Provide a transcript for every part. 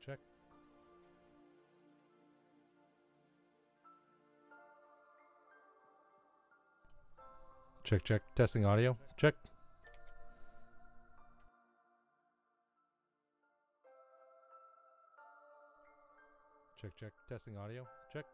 Check. Check, check. Testing audio. Check. Check, check. Testing audio. Check.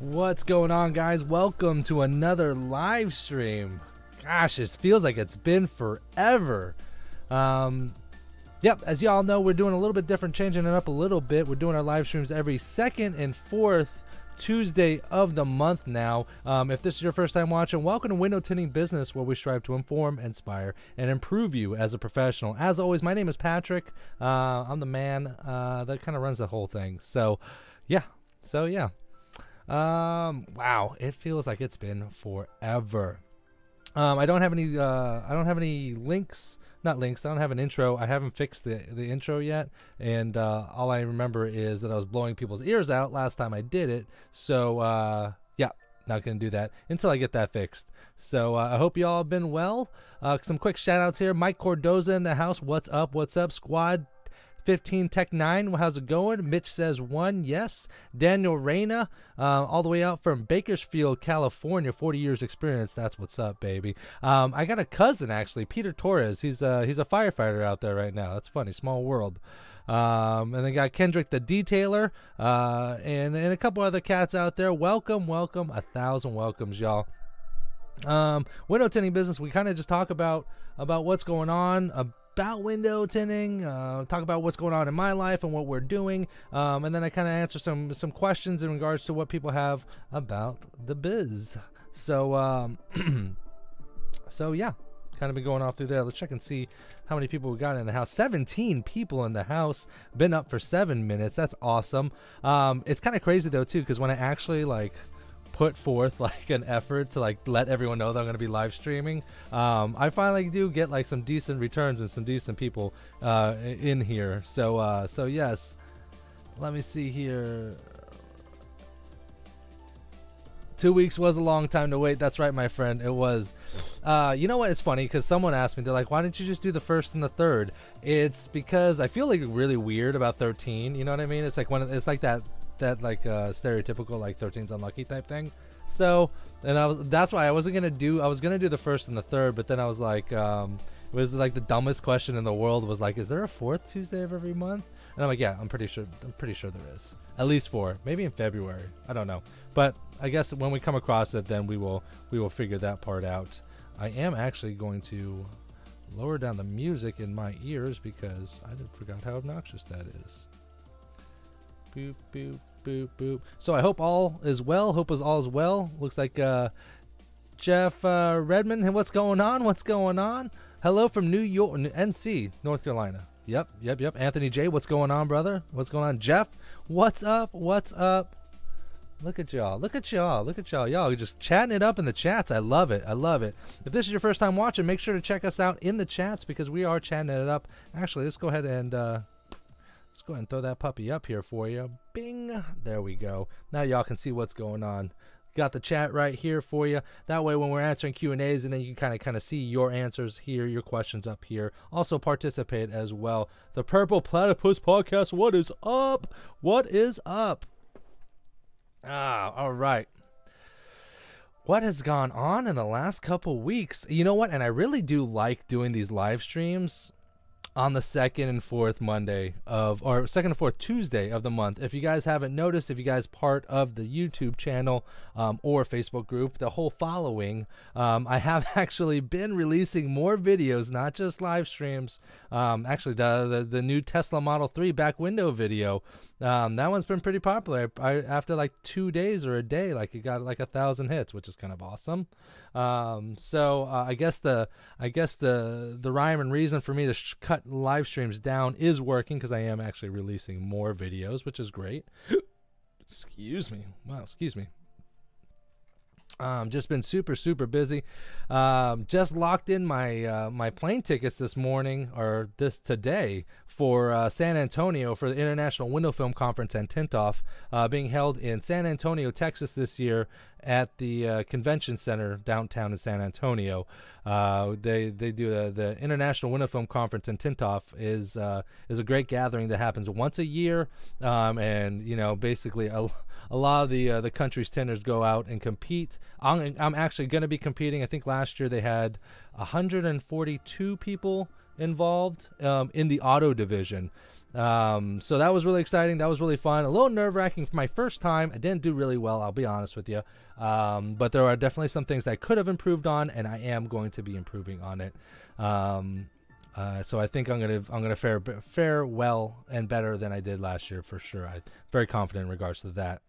What's going on, guys? Welcome to another live stream. Gosh, it feels like it's been forever. Yep, as y'all know, we're doing a little bit different, changing it up a little bit. We're doing our live streams every second and fourth Tuesday of the month now. If this is your first time watching, welcome to Window Tinting Business, where we strive to inform, inspire, and improve you as a professional. As always, my name is Patrick. I'm the man that kind of runs the whole thing. So yeah. Wow, it feels like it's been forever. I don't have any links. Not links. I don't have an intro. I haven't fixed the intro yet, and all I remember is that I was blowing people's ears out last time I did it. So yeah, not gonna do that until I get that fixed. So I hope you all have been well. Some quick shout outs here. Mike Cordoza in the house. What's up? What's up, squad? 15 Tech 9, how's it going? Mitch says 1, yes. Daniel Reyna, all the way out from Bakersfield, California, 40 years experience. That's what's up, baby. I got a cousin, actually, Peter Torres. He's a firefighter out there right now. That's funny, small world. And then got Kendrick the Detailer, and a couple other cats out there. Welcome, 1,000 welcomes, y'all. Window tinting business, we kind of just talk about what's going on, about window tinting, talk about what's going on in my life and what we're doing, and then I kind of answer some questions in regards to what people have about the biz. So so yeah, kind of been going off through there. Let's check and see how many people we got in the house. 17 people in the house, been up for 7 minutes. That's awesome. It's kind of crazy though too, because when I actually put forth an effort to let everyone know that I'm going to be live streaming, I finally do get some decent returns and some decent people in here. So yes, let me see here. 2 weeks was a long time to wait. That's right, my friend. It was. You know what? It's funny because someone asked me, they're like, why didn't you just do the first and the third? It's because I feel really weird about 13. You know what I mean? It's like it's like that stereotypical 13's unlucky type thing. So, and that's why I was gonna do the first and the third, but then I was like, it was the dumbest question in the world was is there a fourth Tuesday of every month? And I'm like, yeah, I'm pretty sure there is at least 4, maybe in February, I don't know, but I guess when we come across it, then we will figure that part out. I am actually going to lower down the music in my ears because I forgot how obnoxious that is. Boop, boop, boop, boop. So I hope all is well. All is well. Looks like Jeff Redmond. What's going on? Hello from New York, NC, North Carolina. Yep. Anthony J, what's going on, brother? What's going on? Jeff, what's up? Look at y'all. Y'all just chatting it up in the chats. I love it. If this is your first time watching, make sure to check us out in the chats because we are chatting it up. Actually, let's go ahead and throw that puppy up here for you. Bing. There we go. Now y'all can see what's going on. Got the chat right here for you. That way when we're answering Q&As, and then you can kind of see your answers here, your questions up here. Also participate as well. The Purple Platypus Podcast. What is up? All right. What has gone on in the last couple weeks? You know what? And I really do like doing these live streams on the second and fourth Tuesday of the month. If you guys haven't noticed, if you guys part of the YouTube channel or Facebook group, the whole following, I have actually been releasing more videos, not just live streams. Actually, the new Tesla Model 3 back window video, that one's been pretty popular. After 2 days or a day, it got 1,000 hits, which is kind of awesome. So I guess the rhyme and reason for me to cut live streams down is working because I am actually releasing more videos, which is great. Excuse me. Just been super busy. Just locked in my plane tickets this morning or today for San Antonio for the International Window Film Conference and Tint-off, being held in San Antonio, Texas this year at the convention center downtown in San Antonio. They do the International Window Film Conference and Tint-off is a great gathering that happens once a year, and basically a lot of the country's tinters go out and compete. I'm actually going to be competing. I think last year they had 142 people involved in the auto division. So that was really exciting. That was really fun. A little nerve-wracking for my first time. I didn't do really well, I'll be honest with you. But there are definitely some things that I could have improved on, and I am going to be improving on it. So I think I'm gonna fare well and better than I did last year for sure. I'm very confident in regards to that.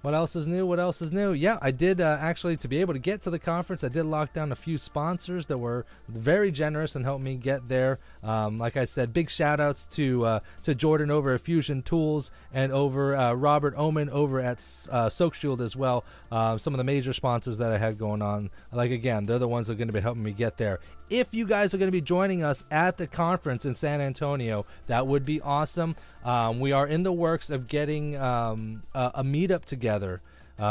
What else is new? What else is new? Yeah, I did actually, to be able to get to the conference, I did lock down a few sponsors that were very generous and helped me get there. Like I said, big shout outs to Jordan over at Fusion Tools and over Robert Oman over at Soak Shield as well. Some of the major sponsors that I had going on. Like, again, they're the ones that are going to be helping me get there. If you guys are going to be joining us at the conference in San Antonio, that would be awesome. We are in the works of getting a meetup together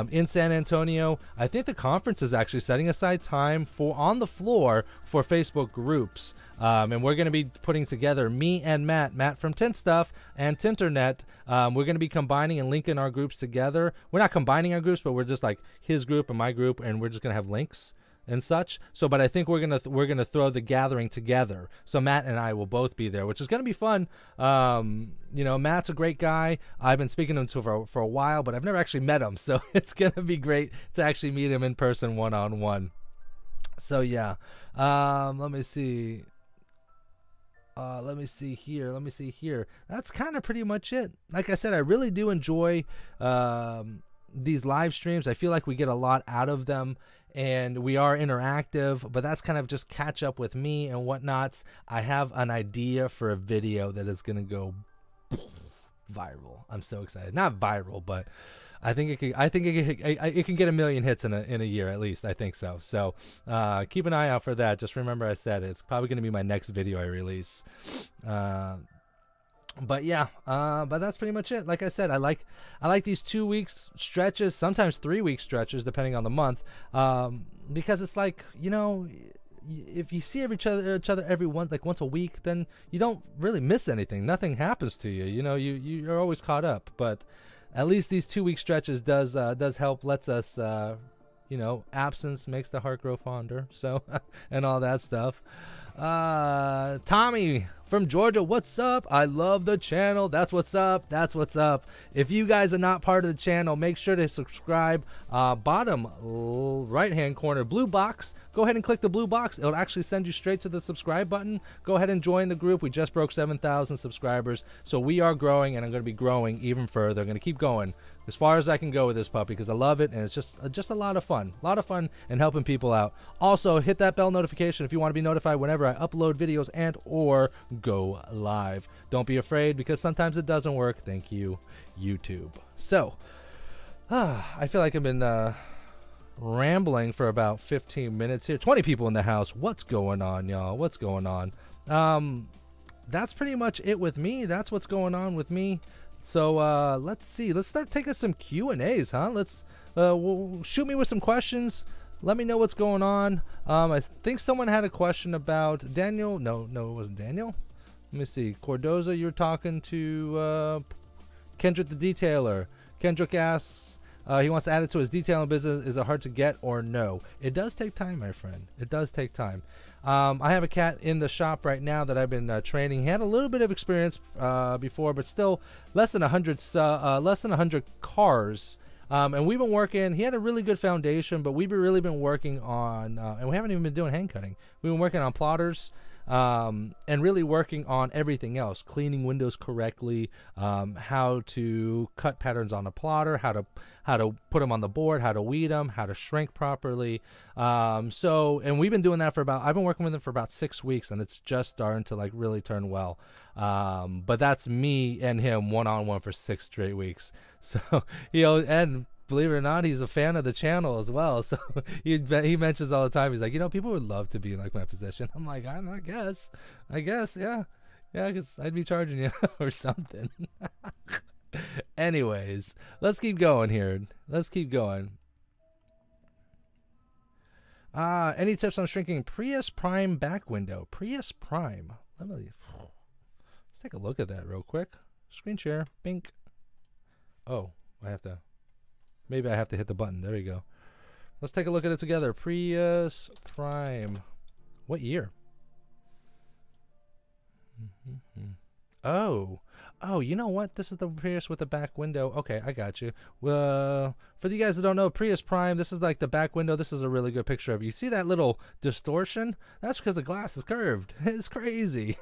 in San Antonio. I think the conference is actually setting aside time for on the floor for Facebook groups. And we're going to be putting together me and Matt from Tint Stuff and Tinternet. We're going to be combining and linking our groups together. We're not combining our groups, but we're just like his group and my group, and we're just going to have links and such. So, but I think we're gonna throw the gathering together. So Matt and I will both be there, which is gonna be fun. You know, Matt's a great guy. I've been speaking to him for a while, but I've never actually met him. So it's gonna be great to actually meet him in person, one-on-one. So yeah, let me see. Let me see here. That's kind of pretty much it. Like I said, I really do enjoy these live streams. I feel like we get a lot out of them, and we are interactive, but that's kind of just catch up with me and whatnots. I have an idea for a video that is going to go viral. I'm so excited. Not viral, but I think it can get 1 million hits in a year at least. I think so. So keep an eye out for that. Just remember I said it's probably going to be my next video I release. But yeah, but that's pretty much it. Like I said, I like these 2 weeks stretches, sometimes 3 week stretches, depending on the month, because it's like, you know, if you see each other every once a week, then you don't really miss anything. Nothing happens to you. You know, you're always caught up. But at least these 2 week stretches does help. Lets us, you know, absence makes the heart grow fonder. So and all that stuff. Tommy from Georgia, what's up? I love the channel. That's what's up. That's what's up. If you guys are not part of the channel, make sure to subscribe. Bottom right hand corner, blue box. Go ahead and click the blue box. It'll actually send you straight to the subscribe button. Go ahead and join the group. We just broke 7,000 subscribers, so we are growing, and I'm going to be growing even further. I'm going to keep going as far as I can go with this puppy because I love it, and it's just a lot of fun. A lot of fun and helping people out. Also, hit that bell notification if you want to be notified whenever I upload videos and or go live. Don't be afraid because sometimes it doesn't work. Thank you, YouTube. So, I feel like I've been rambling for about 15 minutes here. 20 people in the house. What's going on, y'all? What's going on? That's pretty much it with me. That's what's going on with me. So let's see. Let's start taking some Q&As, huh? Let's shoot me with some questions. Let me know what's going on. I think someone had a question about Daniel. No, it wasn't Daniel. Let me see. Cordoza, you're talking to Kendrick the Detailer. Kendrick asks, he wants to add it to his detailing business. Is it hard to get or no? It does take time, my friend. It does take time. I have a cat in the shop right now that I've been training. He had a little bit of experience before, but still less than 100 cars. And we've been working. He had a really good foundation, but we've really been working on, and we haven't even been doing hand cutting. We've been working on plotters, and really working on everything else, cleaning windows correctly, how to cut patterns on a plotter, how to put them on the board, how to weed them, how to shrink properly. And we've been doing that I've been working with him for about 6 weeks, and it's just starting to like really turn well. But that's me and him one-on-one for 6 straight weeks. So, you know, and believe it or not, he's a fan of the channel as well. So he mentions all the time. He's like, you know, people would love to be in like my position. I'm like, I guess, yeah, because I'd be charging you or something. Anyways, let's keep going here. Let's keep going. Any tips on shrinking Prius Prime back window? Prius Prime. Let's take a look at that real quick. Screen share. Bink. Oh, maybe I have to hit the button. There we go. Let's take a look at it together. Prius Prime. What year? Oh, you know what? This is the Prius with the back window. Okay, I got you. Well, for you guys that don't know, Prius Prime, this is like the back window. This is a really good picture of it. You see that little distortion? That's because the glass is curved. It's crazy.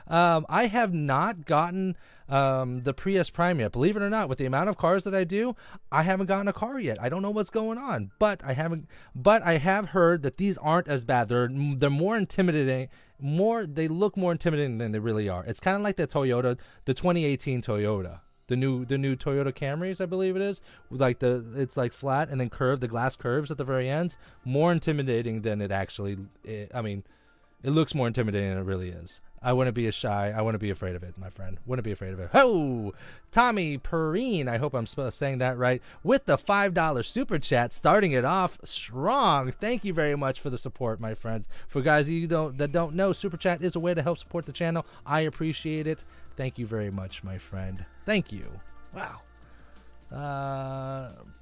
I have not gotten the Prius Prime yet. Believe it or not, with the amount of cars that I do, I haven't gotten a car yet. I don't know what's going on, but I have heard that these aren't as bad. They're more intimidating. They look more intimidating than they really are. It's kind of like the 2018 Toyota, the new Toyota Camrys, I believe it is. Like it's like flat and then curved. The glass curves at the very end. More intimidating than it actually. I mean, it looks more intimidating than it really is. I wouldn't be I wouldn't be afraid of it, my friend. Wouldn't be afraid of it. Oh, Tommy Perrine, I hope I'm saying that right, with the $5 super chat, starting it off strong. Thank you very much for the support, my friends. For guys that don't know, super chat is a way to help support the channel. I appreciate it. Thank you very much, my friend. Thank you. Wow.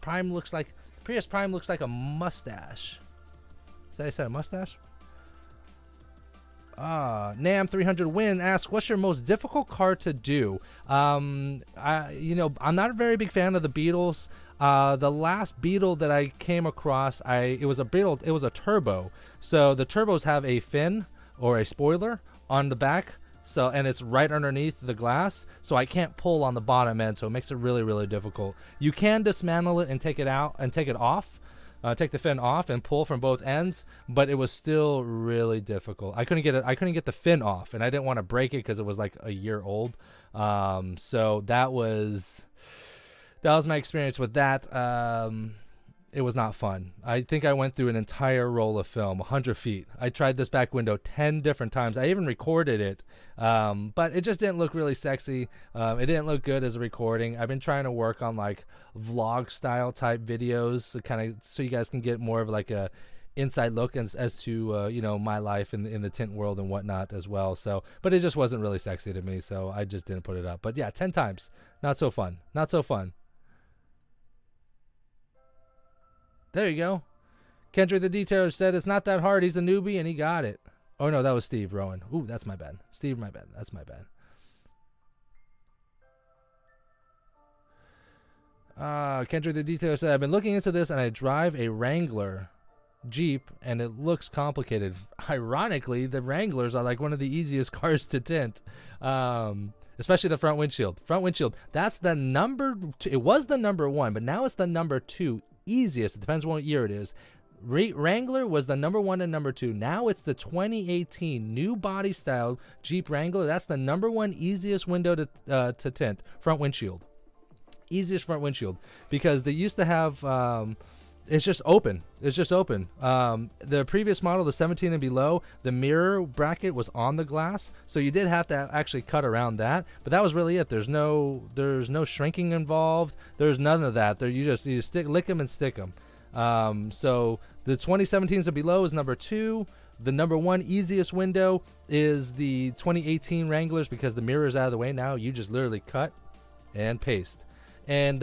Prius Prime looks like a mustache. Is that I said a mustache? Nam300 Win asks, what's your most difficult car to do? I'm not a very big fan of the Beetles. The last Beetle that I came across, it was a turbo. So the turbos have a fin or a spoiler on the back. So, and it's right underneath the glass, so I can't pull on the bottom end, so it makes it really, really difficult. You can dismantle it and take it out and take it off. Take the fin off and pull from both ends, but it was still really difficult. I couldn't get the fin off, and I didn't want to break it because it was like a year old. So that was my experience with that. It was not fun. I think I went through an entire roll of film, 100 feet. I tried this back window 10 different times. I even recorded it, but it just didn't look really sexy. It didn't look good as a recording. I've been trying to work on like vlog style type videos, so you guys can get more of like a inside look as to my life in the tint world and whatnot as well. So, but it just wasn't really sexy to me, so I just didn't put it up. But yeah, 10 times, not so fun. Not so fun. There you go. Kendrick the Detailer said it's not that hard. He's a newbie and he got it. Oh no, that was Steve Rowan. Ooh, that's my bad. Steve, my bad. That's my bad. Kendrick the Detailer said, I've been looking into this and I drive a Wrangler Jeep and it looks complicated. Ironically, the Wranglers are like one of the easiest cars to tint. Especially the front windshield. Front windshield. That's the number two. It was the number one, but now it's the number 2 easiest. It depends on what year it is. Wrangler was the number 1 and number 2. Now it's the 2018 new body style Jeep Wrangler. That's the number 1 easiest window to tint. Front windshield. Easiest front windshield, because they used to have it's just open. It's just open. The previous model, the 17 and below, the mirror bracket was on the glass, so you did have to actually cut around that. But that was really it. There's no shrinking involved. There's none of that. You lick them and stick them. So the 2017s and below is number 2. The number 1 easiest window is the 2018 Wranglers, because the mirror is out of the way now. You just literally cut and paste. And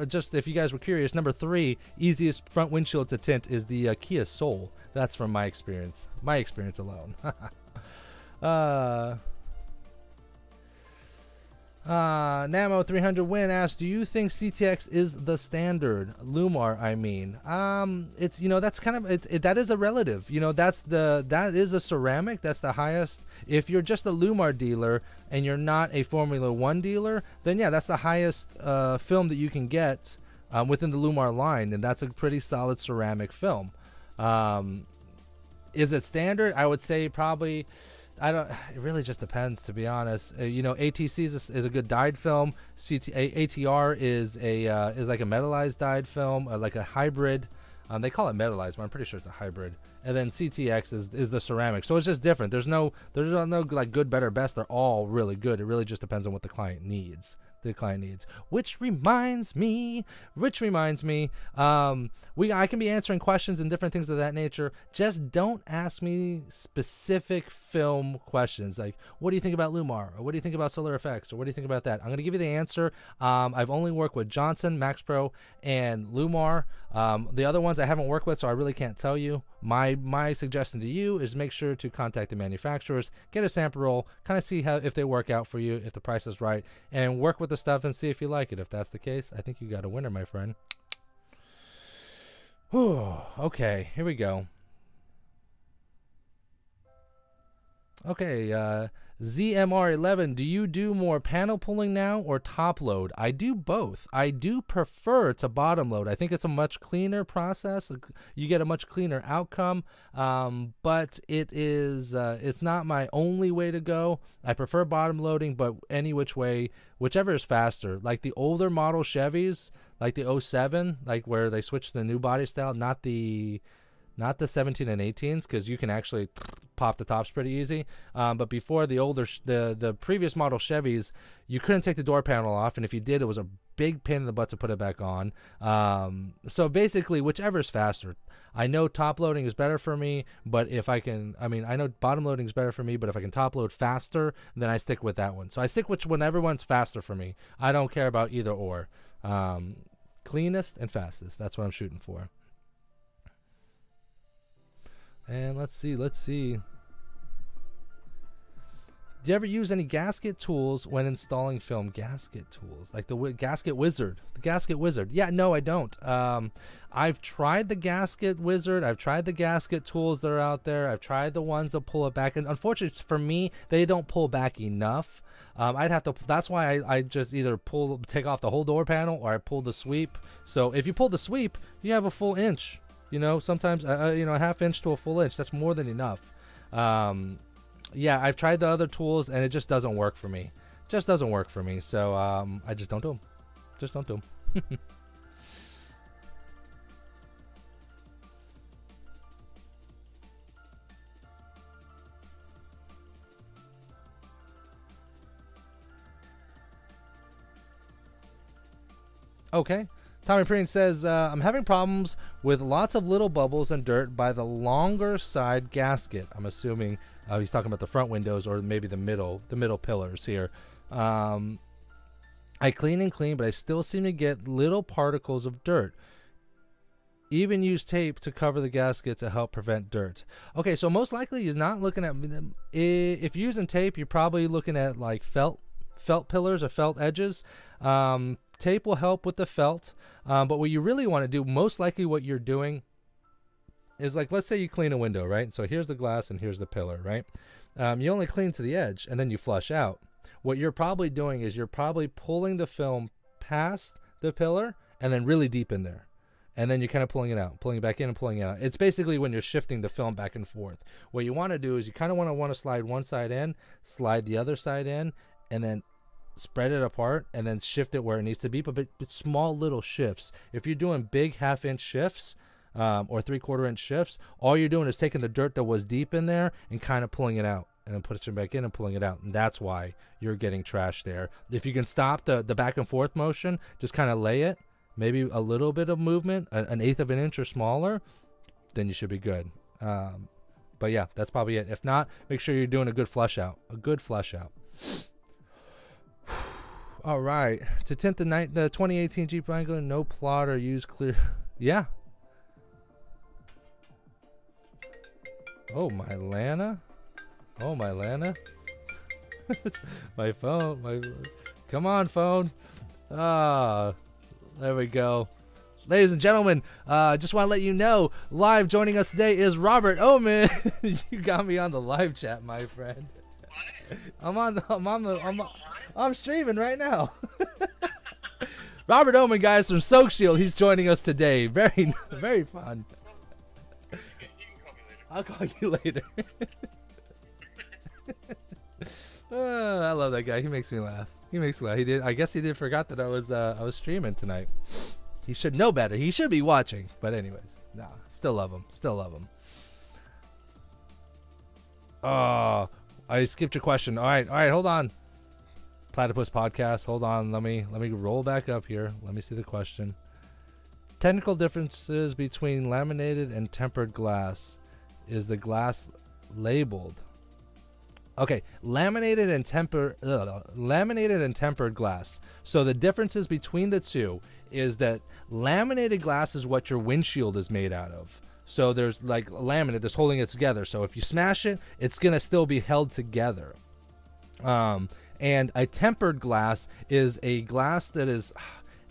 just if you guys were curious, number 3 easiest front windshield to tint is the Kia Soul. That's from my experience. My experience alone. Namo 300 Win asks, do you think CTX is the standard? Lumar, I mean. It's that's kind of that is a relative. That is a ceramic. That's the highest. If you're just a Lumar dealer and you're not a Formula 1 dealer, then yeah, that's the highest film that you can get within the Lumar line, and that's a pretty solid ceramic film. Is it standard? I would say probably. It really just depends, to be honest. ATC is a good dyed film. ATR is like a metallized dyed film, like a hybrid. They call it metallized, but I'm pretty sure it's a hybrid. And then CTX is the ceramic. So it's just different. There's no like good, better, best. They're all really good. It really just depends on what the client needs. the client needs. Which reminds me, I can be answering questions and different things of that nature. Just don't ask me specific film questions like, what do you think about Lumar, or what do you think about Solar Effects, or what do you think about that? I'm going to give you the answer. I've only worked with Johnson, Max Pro, and Lumar. The other ones I haven't worked with, so I really can't tell you. My suggestion to you is make sure to contact the manufacturers, get a sample roll, kind of see how if they work out for you, if the price is right, and work with the stuff and see if you like it. If that's the case, I think you got a winner, my friend. Whew. Okay, here we go. Okay, ZMR11, do you do more panel pulling now or top load? I do both. I do prefer to bottom load. I think it's a much cleaner process. You get a much cleaner outcome, but it's not my only way to go. I prefer bottom loading, but any which way, whichever is faster. Like the older model Chevys, like the 07, like where they switched to the new body style, not the 17 and 18s, because you can actually pop the tops pretty easy. But before, the previous model Chevys, you couldn't take the door panel off, and if you did, it was a big pain in the butt to put it back on. So basically, whichever's faster. I know top loading is better for me, but if I can, I know bottom loading is better for me, but if I can top load faster, then I stick with that one. So I stick with whenever one's faster for me. I don't care about either or. Cleanest and fastest. That's what I'm shooting for. And let's see. Do you ever use any gasket tools when installing film? Gasket tools, like the Gasket Wizard. The Gasket Wizard. Yeah, no, I don't. I've tried the Gasket Wizard. I've tried the gasket tools that are out there. I've tried the ones that pull it back. And unfortunately for me, they don't pull back enough. I'd have to. That's why I just either take off the whole door panel, or I pull the sweep. So if you pull the sweep, you have a full inch. You know, sometimes, a half inch to a full inch, that's more than enough. Yeah, I've tried the other tools, and it just doesn't work for me. So I just don't do them. Okay. Tommy Preen says, I'm having problems with lots of little bubbles and dirt by the longer side gasket. I'm assuming he's talking about the front windows or maybe the middle pillars here. I clean and clean, but I still seem to get little particles of dirt. Even use tape to cover the gasket to help prevent dirt. Okay, so most likely you're not looking at, if you're using tape, you're probably looking at like felt pillars or felt edges. Tape will help with the felt, but what you really want to do, most likely what you're doing is, like, let's say you clean a window, right? So here's the glass and here's the pillar, right? You only clean to the edge and then you flush out. What you're probably doing is you're probably pulling the film past the pillar and then really deep in there. And then you're kind of pulling it out, pulling it back in and pulling it out. It's basically when you're shifting the film back and forth. What you want to do is you kind of want to slide one side in, slide the other side in, and then spread it apart and then shift it where it needs to be, but small little shifts. If you're doing big half-inch shifts or 3/4 inch shifts, all you're doing is taking the dirt that was deep in there and kind of pulling it out and then putting it back in and pulling it out, and that's why you're getting trash there. If you can stop the back and forth motion, just kind of lay it, maybe a little bit of movement, an 1/8 of an inch or smaller, then you should be good. But yeah, that's probably it. If not, make sure you're doing a good flush out. All right, to tint the 2018 Jeep Wrangler, no plotter, use clear. Yeah. Oh my Lana. My phone. Come on, phone. There we go. Ladies and gentlemen, just want to let you know, live joining us today is Robert Oman. You got me on the live chat, my friend. I'm streaming right now. Robert Oman, guys, from Soak Shield. He's joining us today. Very, very fun. I'll call you later. I love that guy. He makes me laugh. I guess he did forgot that I was streaming tonight. He should know better. He should be watching. But anyways, nah. Still love him. Oh, I skipped your question. All right. Hold on. Platypus Podcast. Hold on, let me roll back up here. Let me see the question. Technical differences between laminated and tempered glass. Is the glass labeled? Okay, laminated and tempered glass. So the differences between the two is that laminated glass is what your windshield is made out of. So there's like laminate that's holding it together. So if you smash it, it's gonna still be held together. And a tempered glass is a glass that is,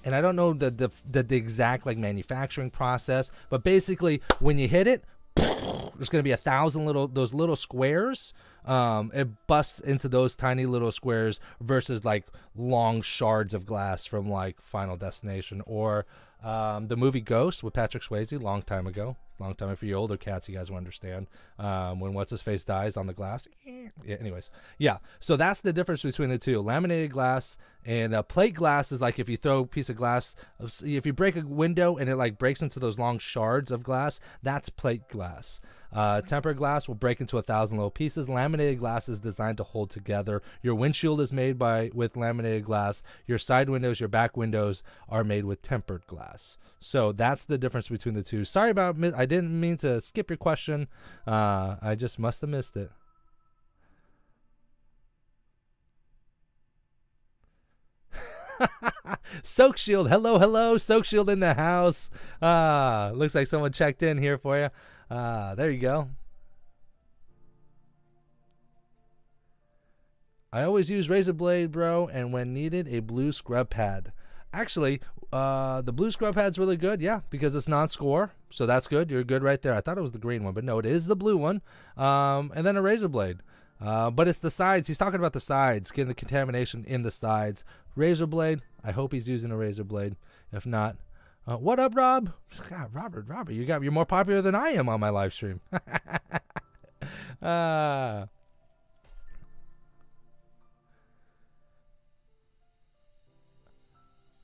and I don't know the exact like manufacturing process, but basically when you hit it, there's going to be 1,000 those little squares. It busts into those tiny little squares versus like long shards of glass from like Final Destination or the movie Ghost with Patrick Swayze, long time for you older cats, you guys will understand, when what's his face dies on the glass. Yeah, anyways, yeah, so that's the difference between the two. Laminated glass and plate glass is like if you throw a piece of glass, if you break a window and it like breaks into those long shards of glass, that's plate glass. Tempered glass will break into 1,000 little pieces. Laminated glass is designed to hold together. Your windshield is made with laminated glass. Your side windows, your back windows are made with tempered glass. So that's the difference between the two. Sorry about, I didn't mean to skip your question. I just must have missed it. Soak Shield, hello, Soak Shield in the house. Looks like someone checked in here for you. There you go. I always use razor blade, bro, and when needed, a blue scrub pad. Actually, the blue scrub pad's really good, yeah, because it's non-score, so that's good. You're good right there. I thought it was the green one, but no, it is the blue one. And then a razor blade. But it's the sides. He's talking about the sides, getting the contamination in the sides. Razor blade. I hope he's using a razor blade. If not, what up, Rob? God, Robert, you're more popular than I am on my live stream.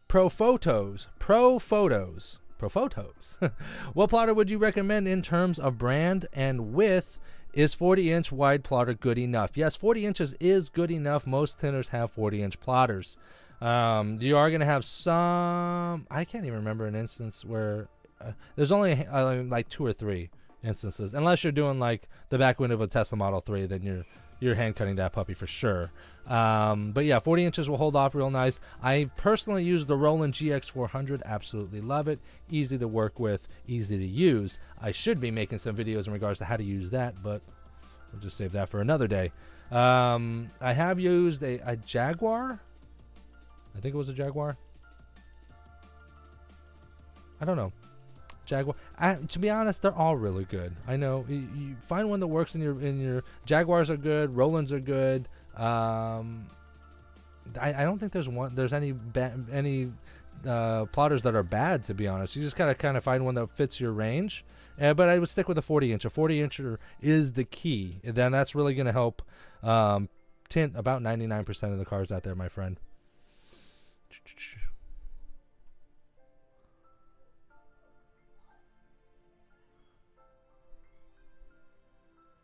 Pro photos. What plotter would you recommend in terms of brand and width? Is 40-inch wide plotter good enough? Yes, 40 inches is good enough. Most tinters have 40-inch plotters. You are going to have some, I can't even remember an instance where there's only like 2 or 3 instances, unless you're doing like the back window of a Tesla Model 3, then you're hand cutting that puppy for sure. But yeah, 40 inches will hold off real nice. I personally use the Roland GX400. Absolutely love it. Easy to work with, easy to use. I should be making some videos in regards to how to use that, but we'll just save that for another day. I have used a Jaguar. I think it was a Jaguar. I don't know. Jaguar. To be honest, they're all really good. I know you find one that works in your Jaguars are good. Rolands are good. I don't think there's any plotters that are bad, to be honest. You just gotta kind of find one that fits your range. But I would stick with a 40-inch. A 40-incher is the key. And then that's really gonna help tint about 99% of the cars out there, my friend.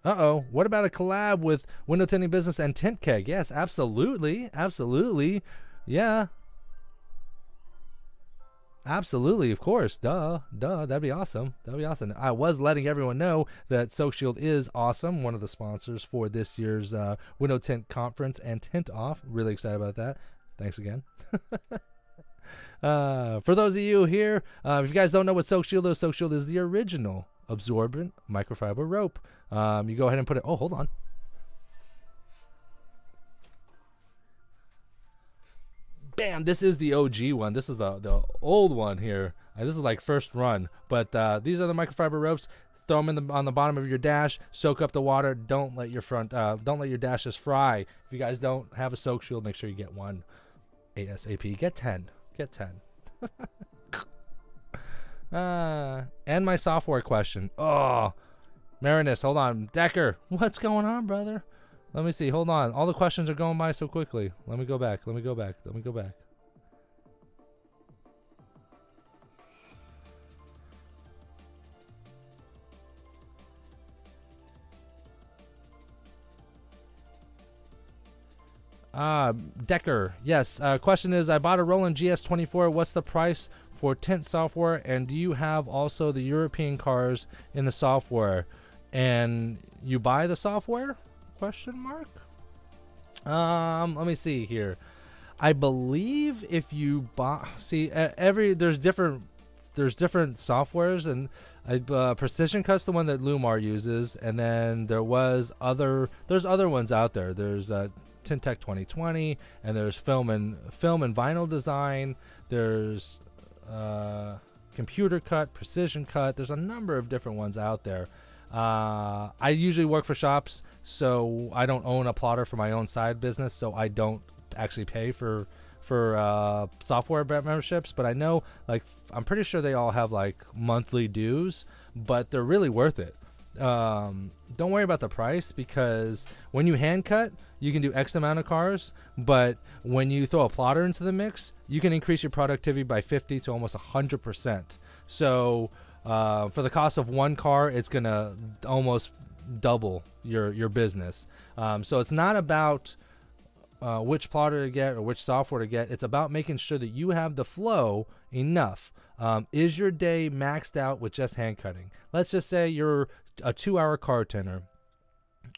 Uh-oh. What about a collab with Window Tinting Business and Tint Keg? Yes, absolutely. Absolutely. Yeah. Absolutely, of course. Duh. That'd be awesome. I was letting everyone know that Soak Shield is awesome. One of the sponsors for this year's Window Tint Conference and Tint-off. Really excited about that. Thanks again. For those of you here, if you guys don't know what Soak Shield is the original absorbent microfiber rope. You go ahead and put it. Oh, hold on. Bam! This is the OG one. This is the old one here. This is like first run. But these are the microfiber ropes. Throw them on the bottom of your dash. Soak up the water. Don't let your dashes fry. If you guys don't have a Soak Shield, make sure you get one ASAP. Get 10. And my software question. Oh, Marinus, hold on. Decker, what's going on, brother? Let me see. Hold on. All the questions are going by so quickly. Let me go back. Decker, yes. Question is, I bought a Roland GS24. What's the price for tint software? And do you have also the European cars in the software? And you buy the software? Question mark. Let me see here. I believe if you buy, there's different softwares, and Precision Cut's the one that Lumar uses, and then there's other ones out there. There's Tintech 2020, and there's film and vinyl design. There's Computer Cut, Precision Cut. There's a number of different ones out there. I usually work for shops, so I don't own a plotter for my own side business, so I don't actually pay for software memberships. But I know, like, I'm pretty sure they all have like monthly dues, but they're really worth it. Don't worry about the price, because when you hand cut, you can do X amount of cars, but when you throw a plotter into the mix, you can increase your productivity by 50 to almost 100%. So for the cost of one car, it's gonna almost double your business. So it's not about which plotter to get or which software to get. It's about making sure that you have the flow enough. Is your day maxed out with just hand cutting? Let's just say you're a 2-hour car tinter,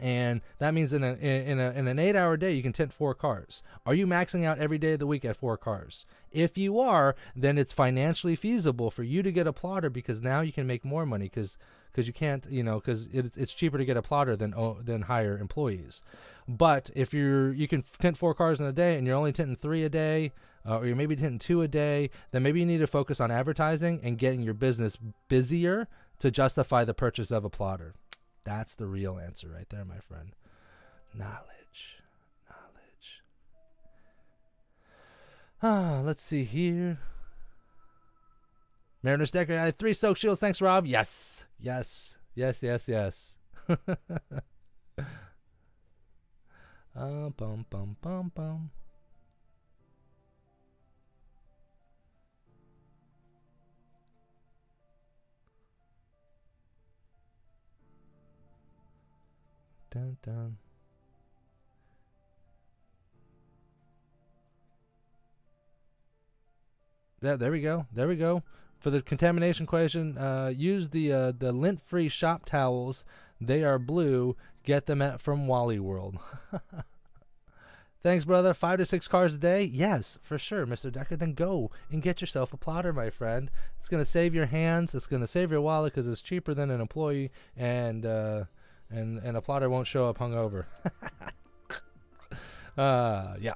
and that means in an 8-hour day you can tint 4 cars. Are you maxing out every day of the week at 4 cars? If you are, then it's financially feasible for you to get a plotter, because now you can make more money, because you can't, because it's cheaper to get a plotter than hire employees. But if you can tint 4 cars in a day and you're only tinting 3 a day, or you're maybe tinting 2 a day, then maybe you need to focus on advertising and getting your business busier to justify the purchase of a plotter. That's the real answer right there, my friend. Knowledge. Let's see here. Mariners Decker, I had 3 soak shields. Thanks, Rob. Yes. Bum, bum, bum, bum. Dun, dun. Yeah, there we go. For the contamination question, use the lint-free shop towels. They are blue. Get them from Wally World. Thanks, brother. 5 to 6 cars a day? Yes, for sure, Mr. Decker. Then go and get yourself a plotter, my friend. It's going to save your hands. It's going to save your wallet, because it's cheaper than an employee, and a plotter won't show up hungover. Yeah.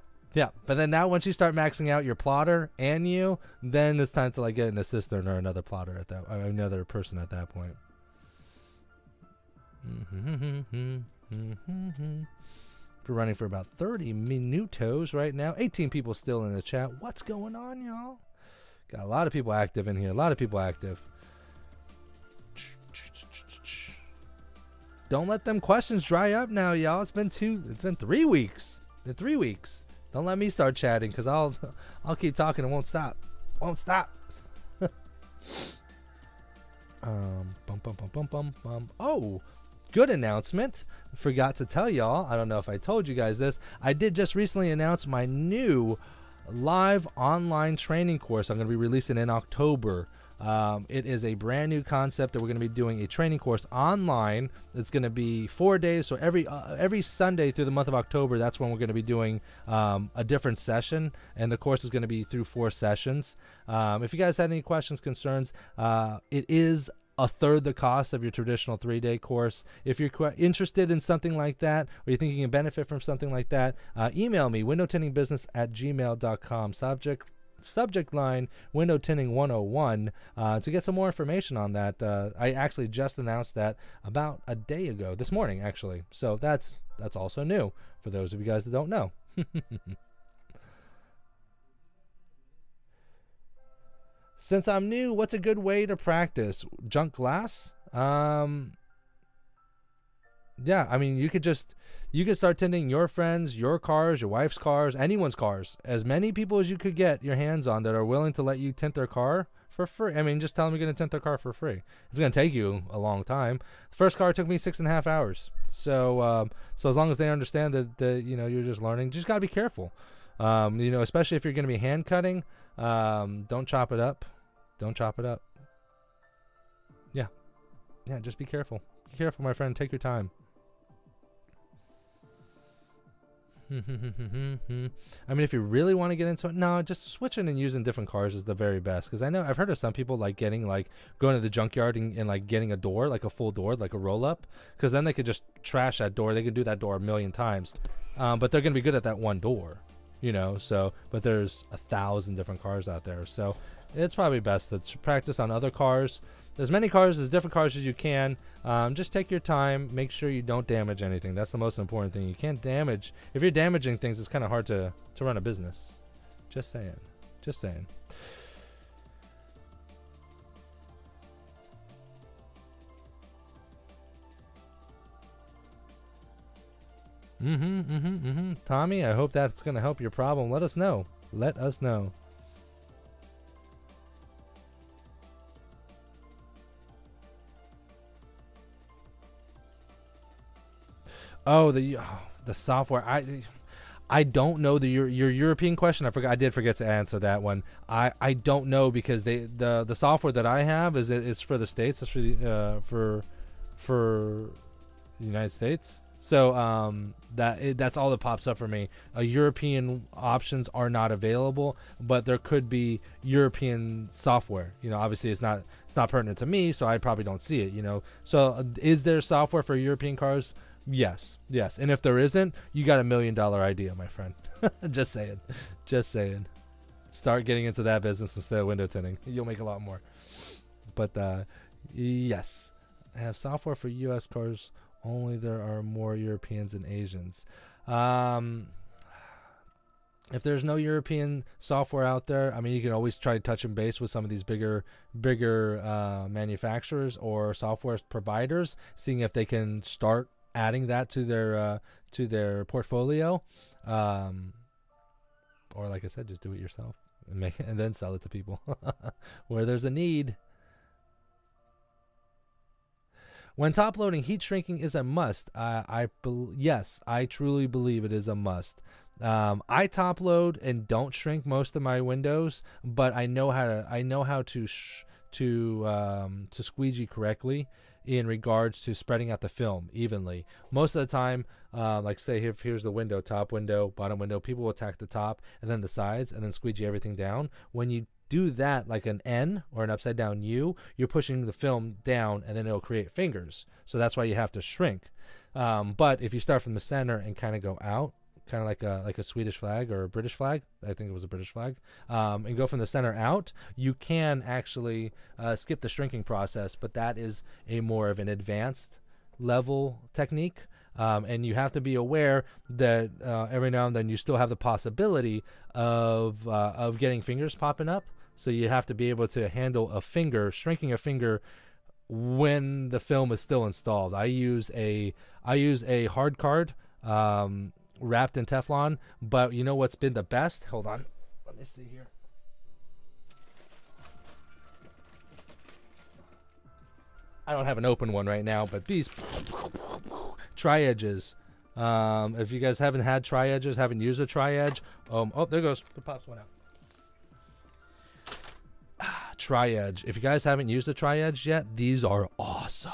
But then now, once you start maxing out your plotter and you, then it's time to like get an assistant or another plotter another person at that point. We're running for about 30 minutos right now. 18 people still in the chat. What's going on, y'all? Got a lot of people active in here. Don't let them questions dry up now, y'all. It's been 3 weeks. In 3 weeks. Don't let me start chatting, because I'll keep talking and won't stop. Oh, good announcement. Forgot to tell y'all. I don't know if I told you guys this. I did just recently announce my new live online training course I'm going to be releasing in October. It is a brand new concept that we're going to be doing a training course online. It's going to be 4 days. So every Sunday through the month of October, that's when we're going to be doing a different session. And the course is going to be through 4 sessions. If you guys had any questions, concerns, it is a third the cost of your traditional 3-day course. If you're interested in something like that, or you think you can benefit from something like that, email me, windowtintingbusiness@gmail.com. Subject line window tinting 101 to get some more information on that. I actually just announced that about a day ago, this morning actually. So that's also new for those of you guys that don't know. Since I'm new, what's a good way to practice? Junk glass? Yeah, I mean, you could start tinting your friends, your cars, your wife's cars, anyone's cars. As many people as you could get your hands on that are willing to let you tint their car for free. I mean, just tell them you're going to tint their car for free. It's going to take you a long time. The first car took me 6.5 hours. So, so as long as they understand that you're just learning, just got to be careful. Especially if you're going to be hand cutting, don't chop it up. Don't chop it up. Yeah. Yeah, just be careful. Be careful, my friend. Take your time. I mean, if you really want to get into it, no, just switching and using different cars is the very best. Because I've heard of some people like going to the junkyard and like getting a door, like a full door, like a roll up. Because then they could just trash that door. They could do that door a million times. But they're going to be good at that one door, So, but there's 1,000 different cars out there. So it's probably best to practice on other cars. As many cars, as different cars as you can. Just take your time. Make sure you don't damage anything. That's the most important thing. You can't damage. If you're damaging things, it's kind of hard to run a business. Just saying. Just saying. Tommy, I hope that's going to help your problem. Let us know. Let us know. Oh, the software. I don't know your European question. I did forget to answer that one. I don't know because the software that I have is for the States. It's for the United States. So that's all that pops up for me. European options are not available, but there could be European software. Obviously it's not pertinent to me, so I probably don't see it. So is there software for European cars? Yes. And if there isn't, you got $1 million idea, my friend. Just saying. Start getting into that business instead of window tinting. You'll make a lot more. But yes, I have software for U.S. cars. Only there are more Europeans and Asians. If there's no European software out there, I mean, you can always try touching base with some of these bigger manufacturers or software providers, seeing if they can start adding that to their portfolio, or like I said, just do it yourself and then sell it to people where there's a need. When top loading, heat shrinking is a must. Yes, I truly believe it is a must. I top load and don't shrink most of my windows, but I know how to squeegee correctly in regards to spreading out the film evenly. Most of the time, like say here's the window, top window, bottom window, people will attack the top and then the sides and then squeegee everything down. When you do that like an N or an upside down U, you're pushing the film down and then it'll create fingers. So that's why you have to shrink. But if you start from the center and kind of go out, kind of like a Swedish flag or a British flag, I think it was a British flag, and go from the center out, you can actually skip the shrinking process, but that is a more of an advanced level technique. And you have to be aware that every now and then you still have the possibility of getting fingers popping up. So you have to be able to handle shrinking a finger when the film is still installed. I use a hard card wrapped in Teflon, but you know what's been the best? Hold on, let me see here. I don't have an open one right now, but these tri-edges. If you guys haven't had tri-edges, haven't used a tri-edge, oh, there goes. It pops one out. Tri-edge. If you guys haven't used a tri-edge yet, these are awesome.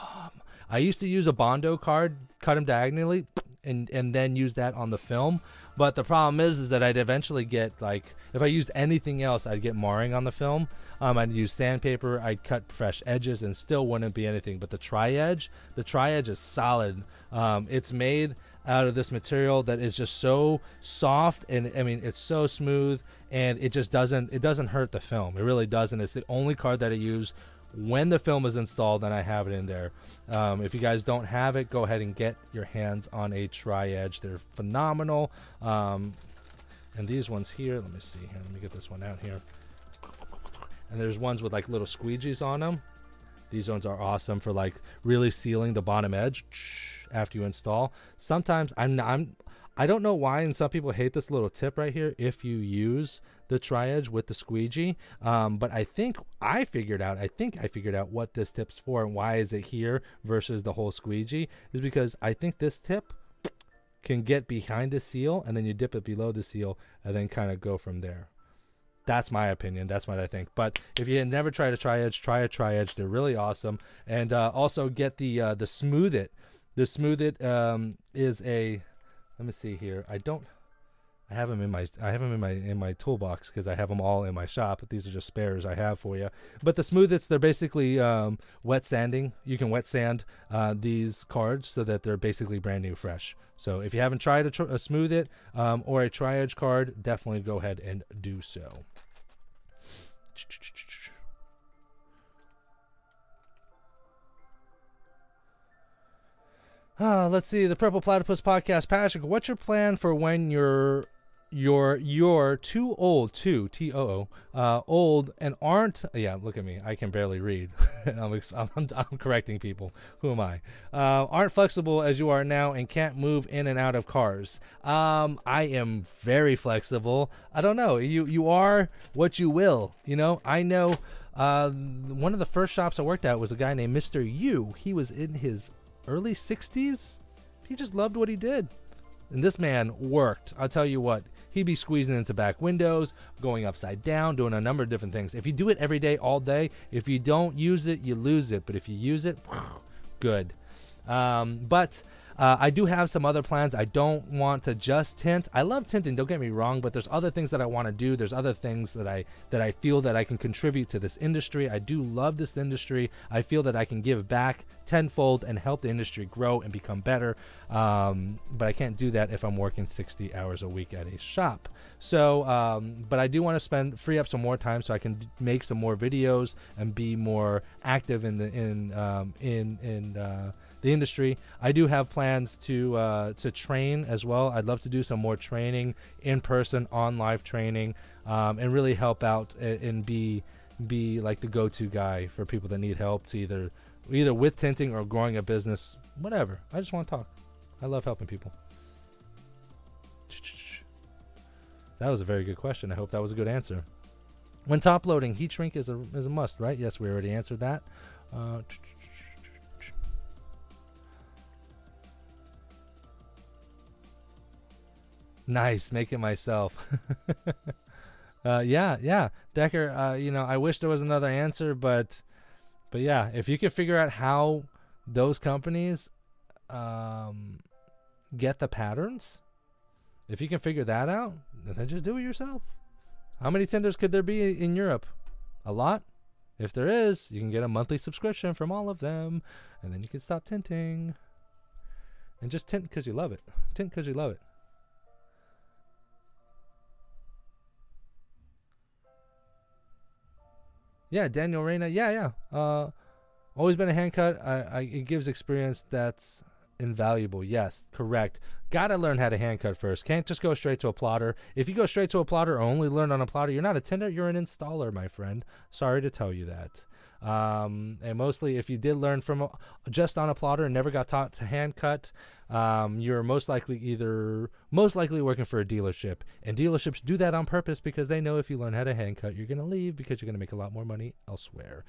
I used to use a Bondo card, cut them diagonally, and then use that on the film. But the problem is that I'd eventually get, like, if I used anything else, I'd get marring on the film. I'd use sandpaper, I'd cut fresh edges, and still wouldn't be anything. But the tri-edge is solid. It's made out of this material that is just so soft, and I mean, it's so smooth, and it just doesn't hurt the film. It really doesn't. It's the only card that I use when the film is installed, and I have it in there. If you guys don't have it, go ahead and get your hands on a tri-edge. They're phenomenal. And these ones here, let me see here. Let me get this one out here. And there's ones with like little squeegees on them. These ones are awesome for like really sealing the bottom edge. after you install. Sometimes I don't know why, and some people hate this little tip right here if you use the tri-edge with the squeegee, but I think I figured out what this tip's for and why is it here versus the whole squeegee is because I think this tip can get behind the seal and then you dip it below the seal and then kind of go from there. That's my opinion. That's what I think. But if you never tried a tri-edge, try a tri-edge. They're really awesome. And also get the Smooth It. The Smooth It is a, let me see here. I have them in my toolbox because I have them all in my shop. These are just spares I have for you. But the Smooth It's, they're basically wet sanding. You can wet sand these cards so that they're basically brand new, fresh. So if you haven't tried a Smooth It or a tri-edge card, definitely go ahead and do so. Let's see. The Purple Platypus Podcast. Patrick, what's your plan for when you're too old, T-O-O, old and aren't, yeah, look at me, I can barely read. I'm correcting people. Who am I? Aren't flexible as you are now and can't move in and out of cars. I am very flexible. I don't know. You are what you will, you know. I know one of the first shops I worked at was a guy named Mr. Yu. He was in his early 60s. He just loved what he did. And this man worked. I'll tell you what, he'd be squeezing into back windows, going upside down, doing a number of different things. If you do it every day, all day, if you don't use it, you lose it. But if you use it, good. But I do have some other plans. I don't want to just tint. I love tinting, don't get me wrong, but there's other things that I want to do. There's other things that I feel that I can contribute to this industry. I do love this industry. I feel that I can give back tenfold and help the industry grow and become better. But I can't do that if I'm working 60 hours a week at a shop. So, but I do want to free up some more time so I can make some more videos and be more active in the industry. I do have plans to train as well. I'd love to do some more training in person, on live training, and really help out and be like the go-to guy for people that need help to either with tinting or growing a business, whatever. I just want to talk. I love helping people. That was a very good question. I hope that was a good answer. When top loading, heat shrink is a must, right? Yes, we already answered that. Nice, make it myself. Yeah, Decker. You know, I wish there was another answer, but yeah, if you could figure out how those companies get the patterns, if you can figure that out, then just do it yourself. How many tinters could there be in Europe? A lot. If there is, you can get a monthly subscription from all of them, and then you can stop tinting and just tint because you love it. Tint because you love it. Yeah, Daniel Reyna. Yeah. Always been a hand cut. It gives experience that's invaluable. Yes, correct. Gotta learn how to hand cut first. Can't just go straight to a plotter. If you go straight to a plotter or only learn on a plotter, you're not a tinter, you're an installer, my friend. Sorry to tell you that. And mostly if you did learn from just on a plotter and never got taught to hand cut, you're most likely working for a dealership, and dealerships do that on purpose because they know if you learn how to hand cut, you're going to leave because you're going to make a lot more money elsewhere.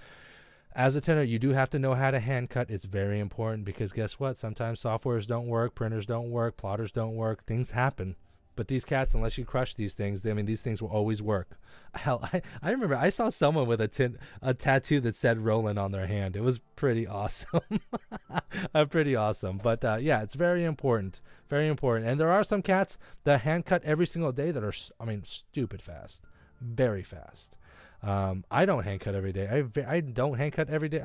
As a tinter, you do have to know how to hand cut. It's very important because guess what? Sometimes softwares don't work, printers don't work, plotters don't work, things happen. But these cats, unless you crush these things, I mean, these things will always work. Hell, I remember I saw someone with a tattoo that said Roland on their hand. It was pretty awesome. Pretty awesome. But yeah, it's very important. Very important. And there are some cats that hand cut every single day that are, stupid fast. Very fast. I don't hand cut every day. I don't hand cut every day.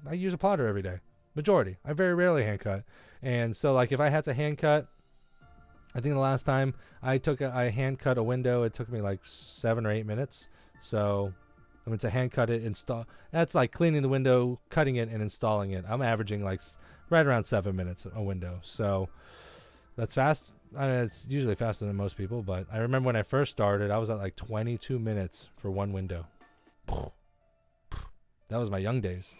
I use a plotter every day. Majority. I very rarely hand cut. And so, like, if I had to hand cut, I think the last time I hand cut a window, it took me like 7 or 8 minutes. So, to hand cut it, that's like cleaning the window, cutting it, and installing it. I'm averaging like right around 7 minutes a window. So, that's fast. It's usually faster than most people, but I remember when I first started, I was at like 22 minutes for one window. That was my young days.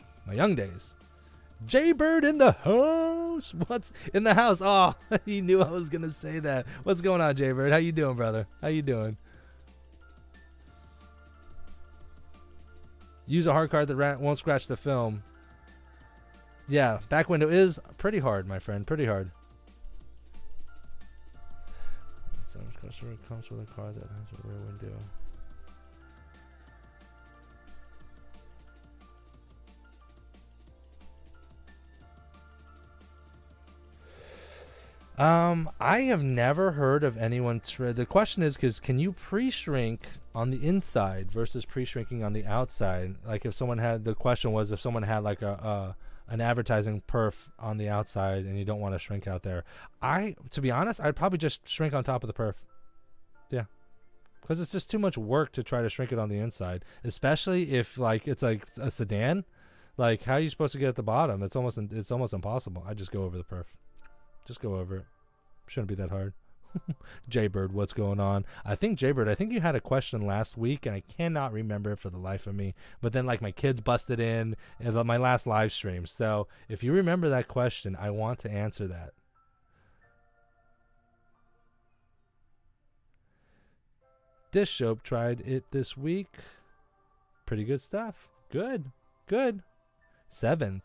Jaybird in the house. house. What's in the house? Oh, he knew I was gonna say that. What's going on, Jaybird? How you doing, brother? How you doing? Use a hard card that won't scratch the film. Yeah, back window is pretty hard, my friend. Pretty hard. Customer comes with a card that has a rear window. I have never heard of anyone. The question is, can you pre-shrink on the inside versus pre-shrinking on the outside? Like if someone had, the question was if someone had like an advertising perf on the outside and you don't want to shrink out there. To be honest, I'd probably just shrink on top of the perf. Yeah. Because it's just too much work to try to shrink it on the inside, especially if like it's like a sedan. Like how are you supposed to get at the bottom? It's almost impossible. I just go over the perf. Just go over it. Shouldn't be that hard. Jaybird, what's going on? Jaybird, I think you had a question last week, and I cannot remember it for the life of me. But then, like, my kids busted in my last live stream. So if you remember that question, I want to answer that. Dish Soap tried it this week. Pretty good stuff. Good. Seventh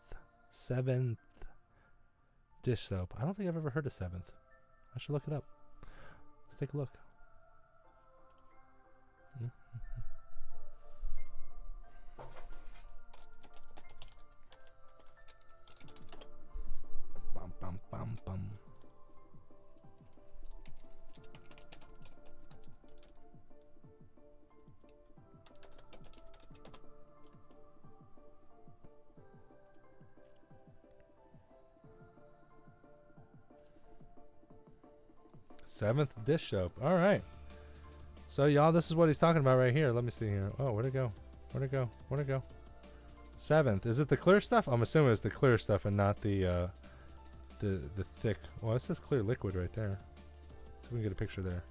dish soap. I don't think I've ever heard of Seventh. I should look it up. Let's take a look. Bum, bum, bum, bum. Seventh dish soap. All right. So y'all, this is what he's talking about right here. Let me see here. Oh, where'd it go? Where'd it go? Seventh. Is it the clear stuff? I'm assuming it's the clear stuff and not the thick. Well, it says clear liquid right there. So we can get a picture there.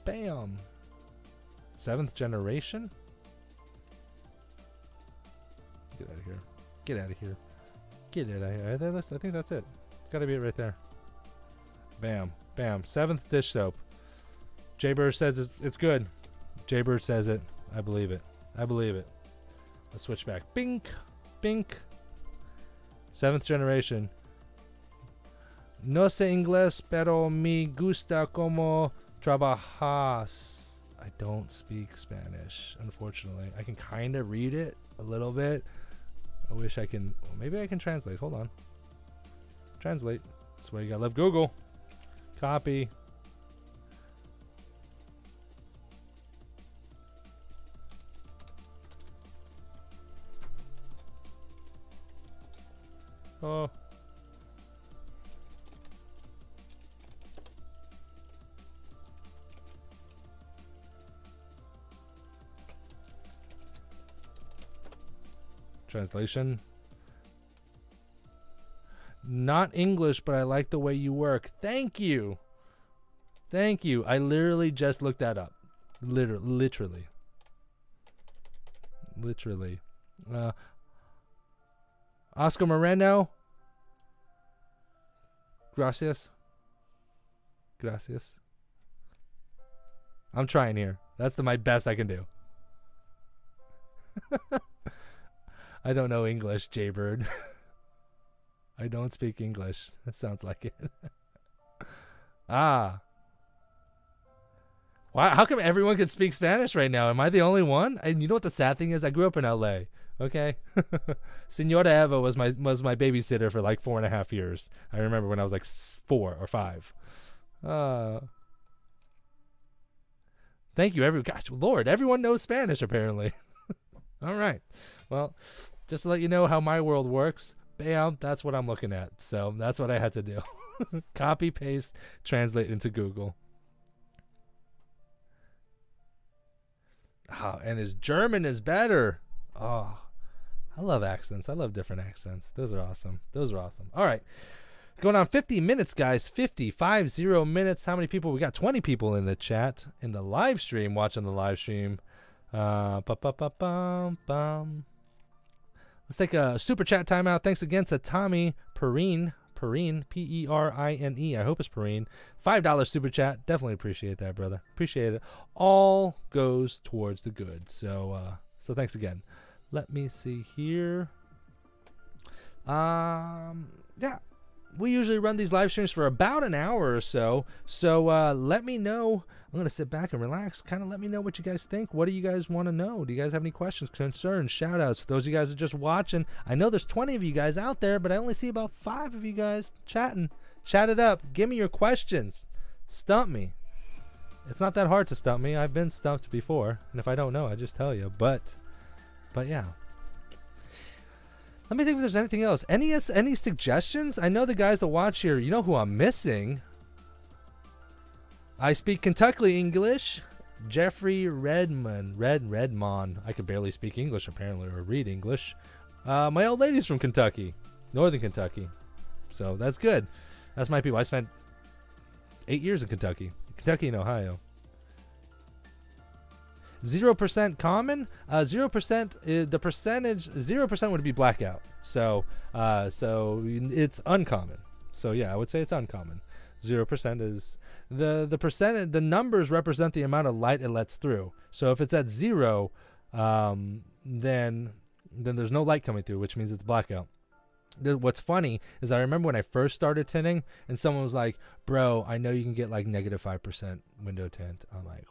Bam. Seventh generation. Get out of here. Get out of here. Get it out of here. I think that's it. It's got to be it right there. Bam. Bam. Seventh dish soap. Jaybird says it's good. Jaybird says it. I believe it. Let's switch back. Bink. Bink. Seventh generation. No sé inglés, pero me gusta como trabajas. I don't speak Spanish, unfortunately. I can kind of read it a little bit. I wish I can. Well, maybe I can translate. Hold on. Translate. That's why you gotta love Google. Copy. Oh. Translation. Not English, but I like the way you work. Thank you. Thank you. I literally just looked that up. Literally. Oscar Moreno. Gracias. I'm trying here. That's my best I can do. I don't know English, Jaybird. I don't speak English. That sounds like it. Ah. Wow, how come everyone can speak Spanish right now? Am I the only one? And you know what the sad thing is? I grew up in LA. Okay. Senora Eva was my babysitter for like 4.5 years. I remember when I was like 4 or 5. Thank you, gosh, Lord, everyone knows Spanish apparently. All right. Well, just to let you know how my world works, bam, that's what I'm looking at. So that's what I had to do. Copy, paste, translate into Google. Oh, and his German is better. Oh, I love accents. I love different accents. Those are awesome. All right. Going on 50 minutes, guys. 50 minutes. How many people? We got 20 people in the chat, in the live stream, watching the live stream. Let's take a super chat timeout. Thanks again to Tommy Perrine. Perrine, P-E-R-I-N-E. I hope it's Perrine. $5 super chat. Definitely appreciate that, brother. Appreciate it. All goes towards the good. So thanks again. Let me see here. Yeah. We usually run these live streams for about an hour or so. So let me know. I'm going to sit back and relax. Kind of let me know what you guys think. What do you guys want to know? Do you guys have any questions, concerns, shout outs? For those of you guys that are just watching, I know there's 20 of you guys out there, but I only see about 5 of you guys chatting. Chat it up. Give me your questions. Stump me. It's not that hard to stump me. I've been stumped before. And if I don't know, I just tell you. But yeah. Let me think if there's anything else. Any suggestions? I know the guys that watch here, you know who I'm missing. I speak Kentucky English. Jeffrey Redmond. I could barely speak English apparently, or read English. My old lady's from Kentucky. Northern Kentucky. So that's good. That's my people. I spent 8 years in Kentucky. Kentucky and Ohio. 0% common. 0%. The percentage. 0% would be blackout. So it's uncommon. So yeah, I would say it's uncommon. 0% is the percentage. The numbers represent the amount of light it lets through. So if it's at 0, then there's no light coming through, which means it's blackout. What's funny is I remember when I first started tinting, and someone was like, "Bro, I know you can get like -5% window tint." I'm like.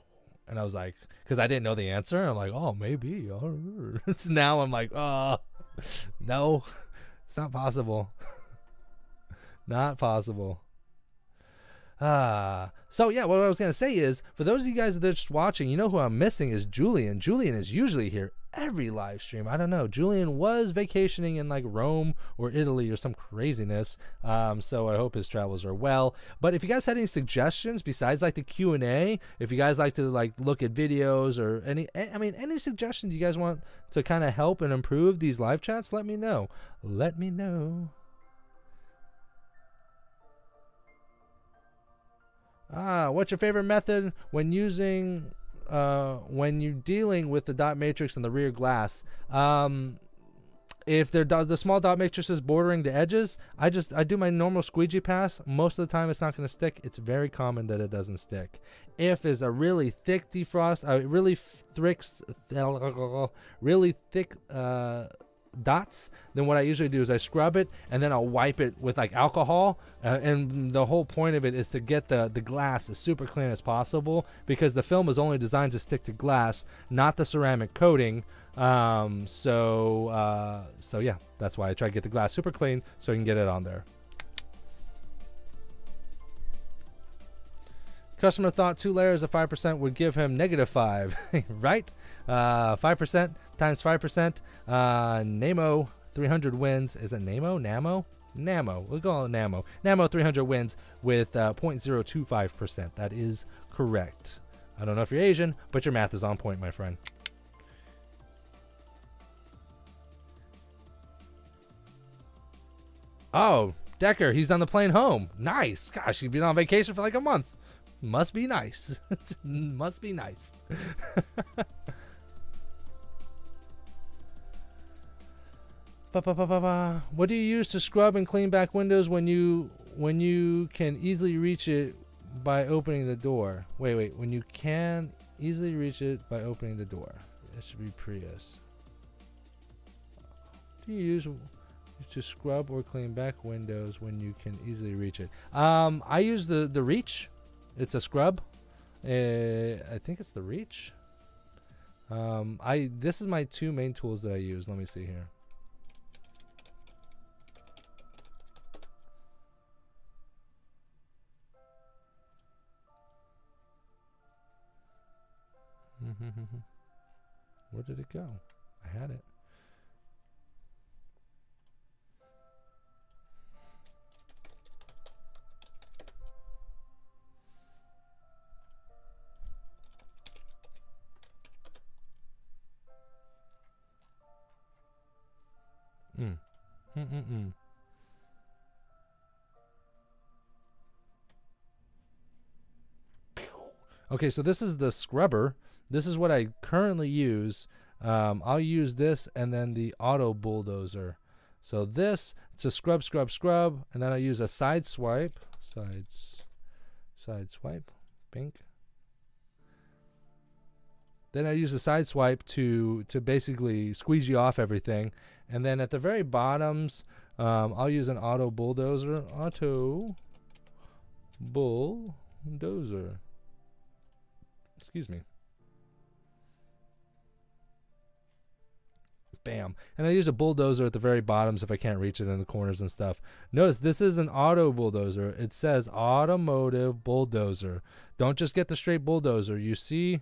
And I was like, because I didn't know the answer. I'm like, oh, maybe. Now I'm like, oh, no, it's not possible. Not possible. So, yeah, what I was going to say is, for those of you guys that are just watching, you know who I'm missing is Julian. Julian is usually here every live stream. I don't know. Julian was vacationing in like Rome or Italy or some craziness. So I hope his travels are well. But if you guys had any suggestions besides like the Q&A, if you guys like to like look at videos or any suggestions you guys want to kind of help and improve these live chats, let me know. Let me know. What's your favorite method when using when you're dealing with the dot matrix and the rear glass? If the small dot matrix is bordering the edges, I do my normal squeegee pass. Most of the time it's not going to stick. It's very common that it doesn't stick. If it's a really thick defrost, really thick dots, then what I usually do is I scrub it and then I'll wipe it with like alcohol, and the whole point of it is to get the glass as super clean as possible, because the film is only designed to stick to glass, not the ceramic coating. So yeah, that's why I try to get the glass super clean so I can get it on there. Customer thought 2 layers of 5% would give him -5, right? 5% times 5%. Namo 300 wins. Is it Namo? Namo. We'll go on Namo. Namo 300 wins with 0.025%. That is correct. I don't know if you're Asian, but your math is on point, my friend. Oh, Decker, he's on the plane home. Nice. Gosh, he's been on vacation for like a month. Must be nice. Must be nice. What do you use to scrub and clean back windows when you can easily reach it by opening the door? Wait. When you can easily reach it by opening the door. It should be Prius. Do you use to scrub or clean back windows when you can easily reach it? I use the reach. It's a scrub. I think it's the reach. This is my 2 main tools that I use. Let me see here. Where did it go? I had it. Okay, so this is the scrubber. This is what I currently use. I'll use this and then the auto bulldozer. So this to scrub, scrub, scrub, and then I use a side swipe, side swipe, pink. Then I use a side swipe to basically squeegee off everything, and then at the very bottoms, I'll use an auto bulldozer. Excuse me. Bam. And I use a bulldozer at the very bottoms if I can't reach it in the corners and stuff. Notice this is an auto bulldozer. It says automotive bulldozer. Don't just get the straight bulldozer. You see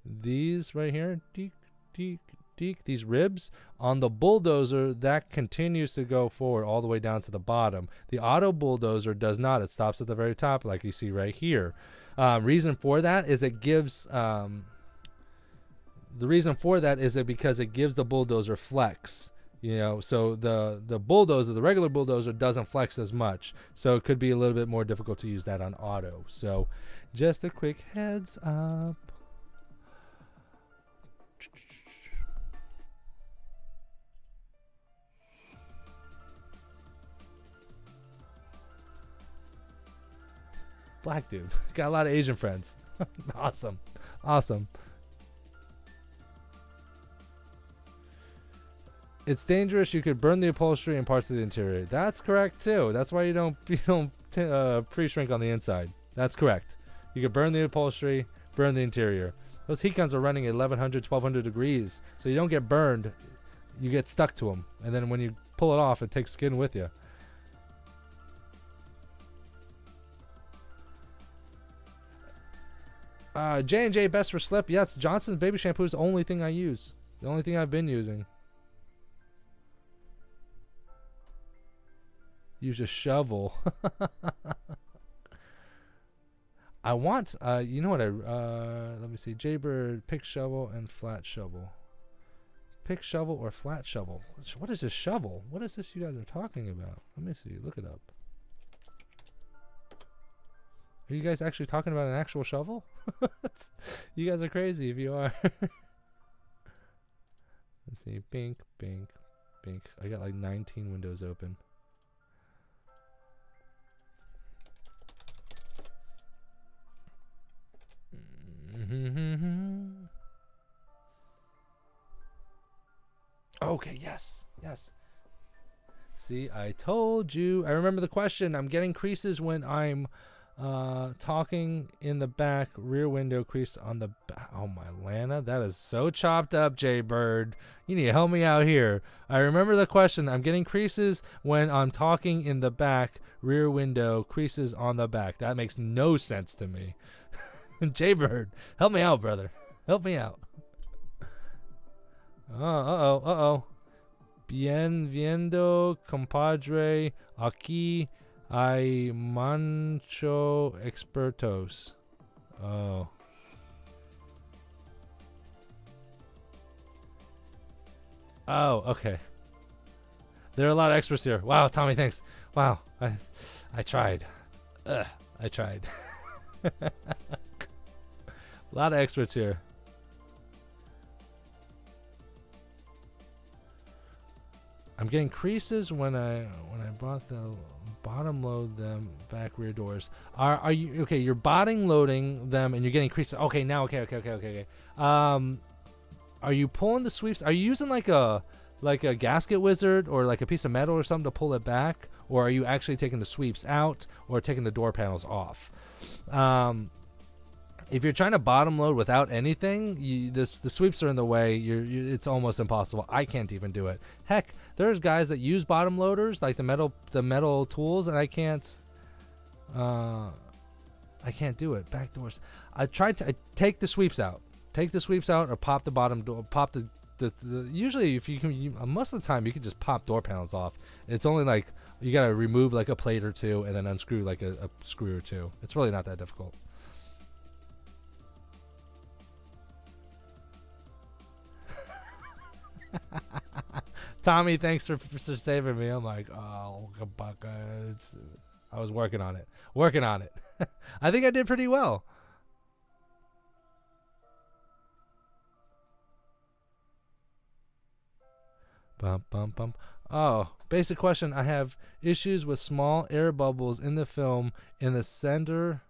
these right here? Deek, deek, deek. These ribs on the bulldozer, that continues to go forward all the way down to the bottom. The auto bulldozer does not. It stops at the very top like you see right here. Reason for that is it gives... the reason for that is that because it gives the bulldozer flex, you know, so the bulldozer, the regular bulldozer doesn't flex as much, so it could be a little bit more difficult to use that on auto. So just a quick heads up. Black dude, got a lot of Asian friends. Awesome, awesome. It's dangerous. You could burn the upholstery and parts of the interior. That's correct too. That's why you don't pre-shrink on the inside. That's correct. You could burn the upholstery, burn the interior. Those heat guns are running at 1100, 1200 degrees, so you don't get burned. You get stuck to them, and then when you pull it off, it takes skin with you. J&J best for slip. Yes, Johnson's baby shampoo is the only thing I use. The only thing I've been using. Use a shovel. I want, you know what let me see. Jaybird, pick shovel and flat shovel. Pick shovel or flat shovel. What is this shovel? What is this you guys are talking about? Let me see. Look it up. Are you guys actually talking about an actual shovel? You guys are crazy if you are. Let's see. Pink, pink, pink. I got like 19 windows open. Okay, yes, yes. See, I told you. I remember the question. I'm getting creases when I'm talking in the back, rear window crease on the back. Oh my Lana, that is so chopped up, Jaybird. You need to help me out here. I remember the question. I'm getting creases when I'm talking in the back, rear window creases on the back. That makes no sense to me. Jaybird, help me out, brother. Help me out. Uh-oh. Bien viendo, compadre. Aquí hay mancho expertos. Oh. Oh, okay. There are a lot of experts here. Wow, Tommy, thanks. Wow, I tried. I tried. A lot of experts here. I'm getting creases when I brought the bottom load them back rear doors. Are you okay? You're bottom loading them and you're getting creases. Okay, now okay. Are you pulling the sweeps? Are you using like a gasket wizard or like a piece of metal or something to pull it back, or are you actually taking the sweeps out or taking the door panels off? If you're trying to bottom load without anything, the sweeps are in the way. It's almost impossible. I can't even do it. Heck, there's guys that use bottom loaders, like the metal tools, and I can't do it. Back doors. I take the sweeps out. Take the sweeps out, or pop the bottom door. Pop the usually if you can, most of the time you can just pop door panels off. It's only like you gotta remove like a plate or two and then unscrew like a screw or two. It's really not that difficult. Tommy, thanks for saving me. I'm like, oh, I was working on it. I think I did pretty well. Bum, bum, bum. Oh, basic question. I have issues with small air bubbles in the film in the center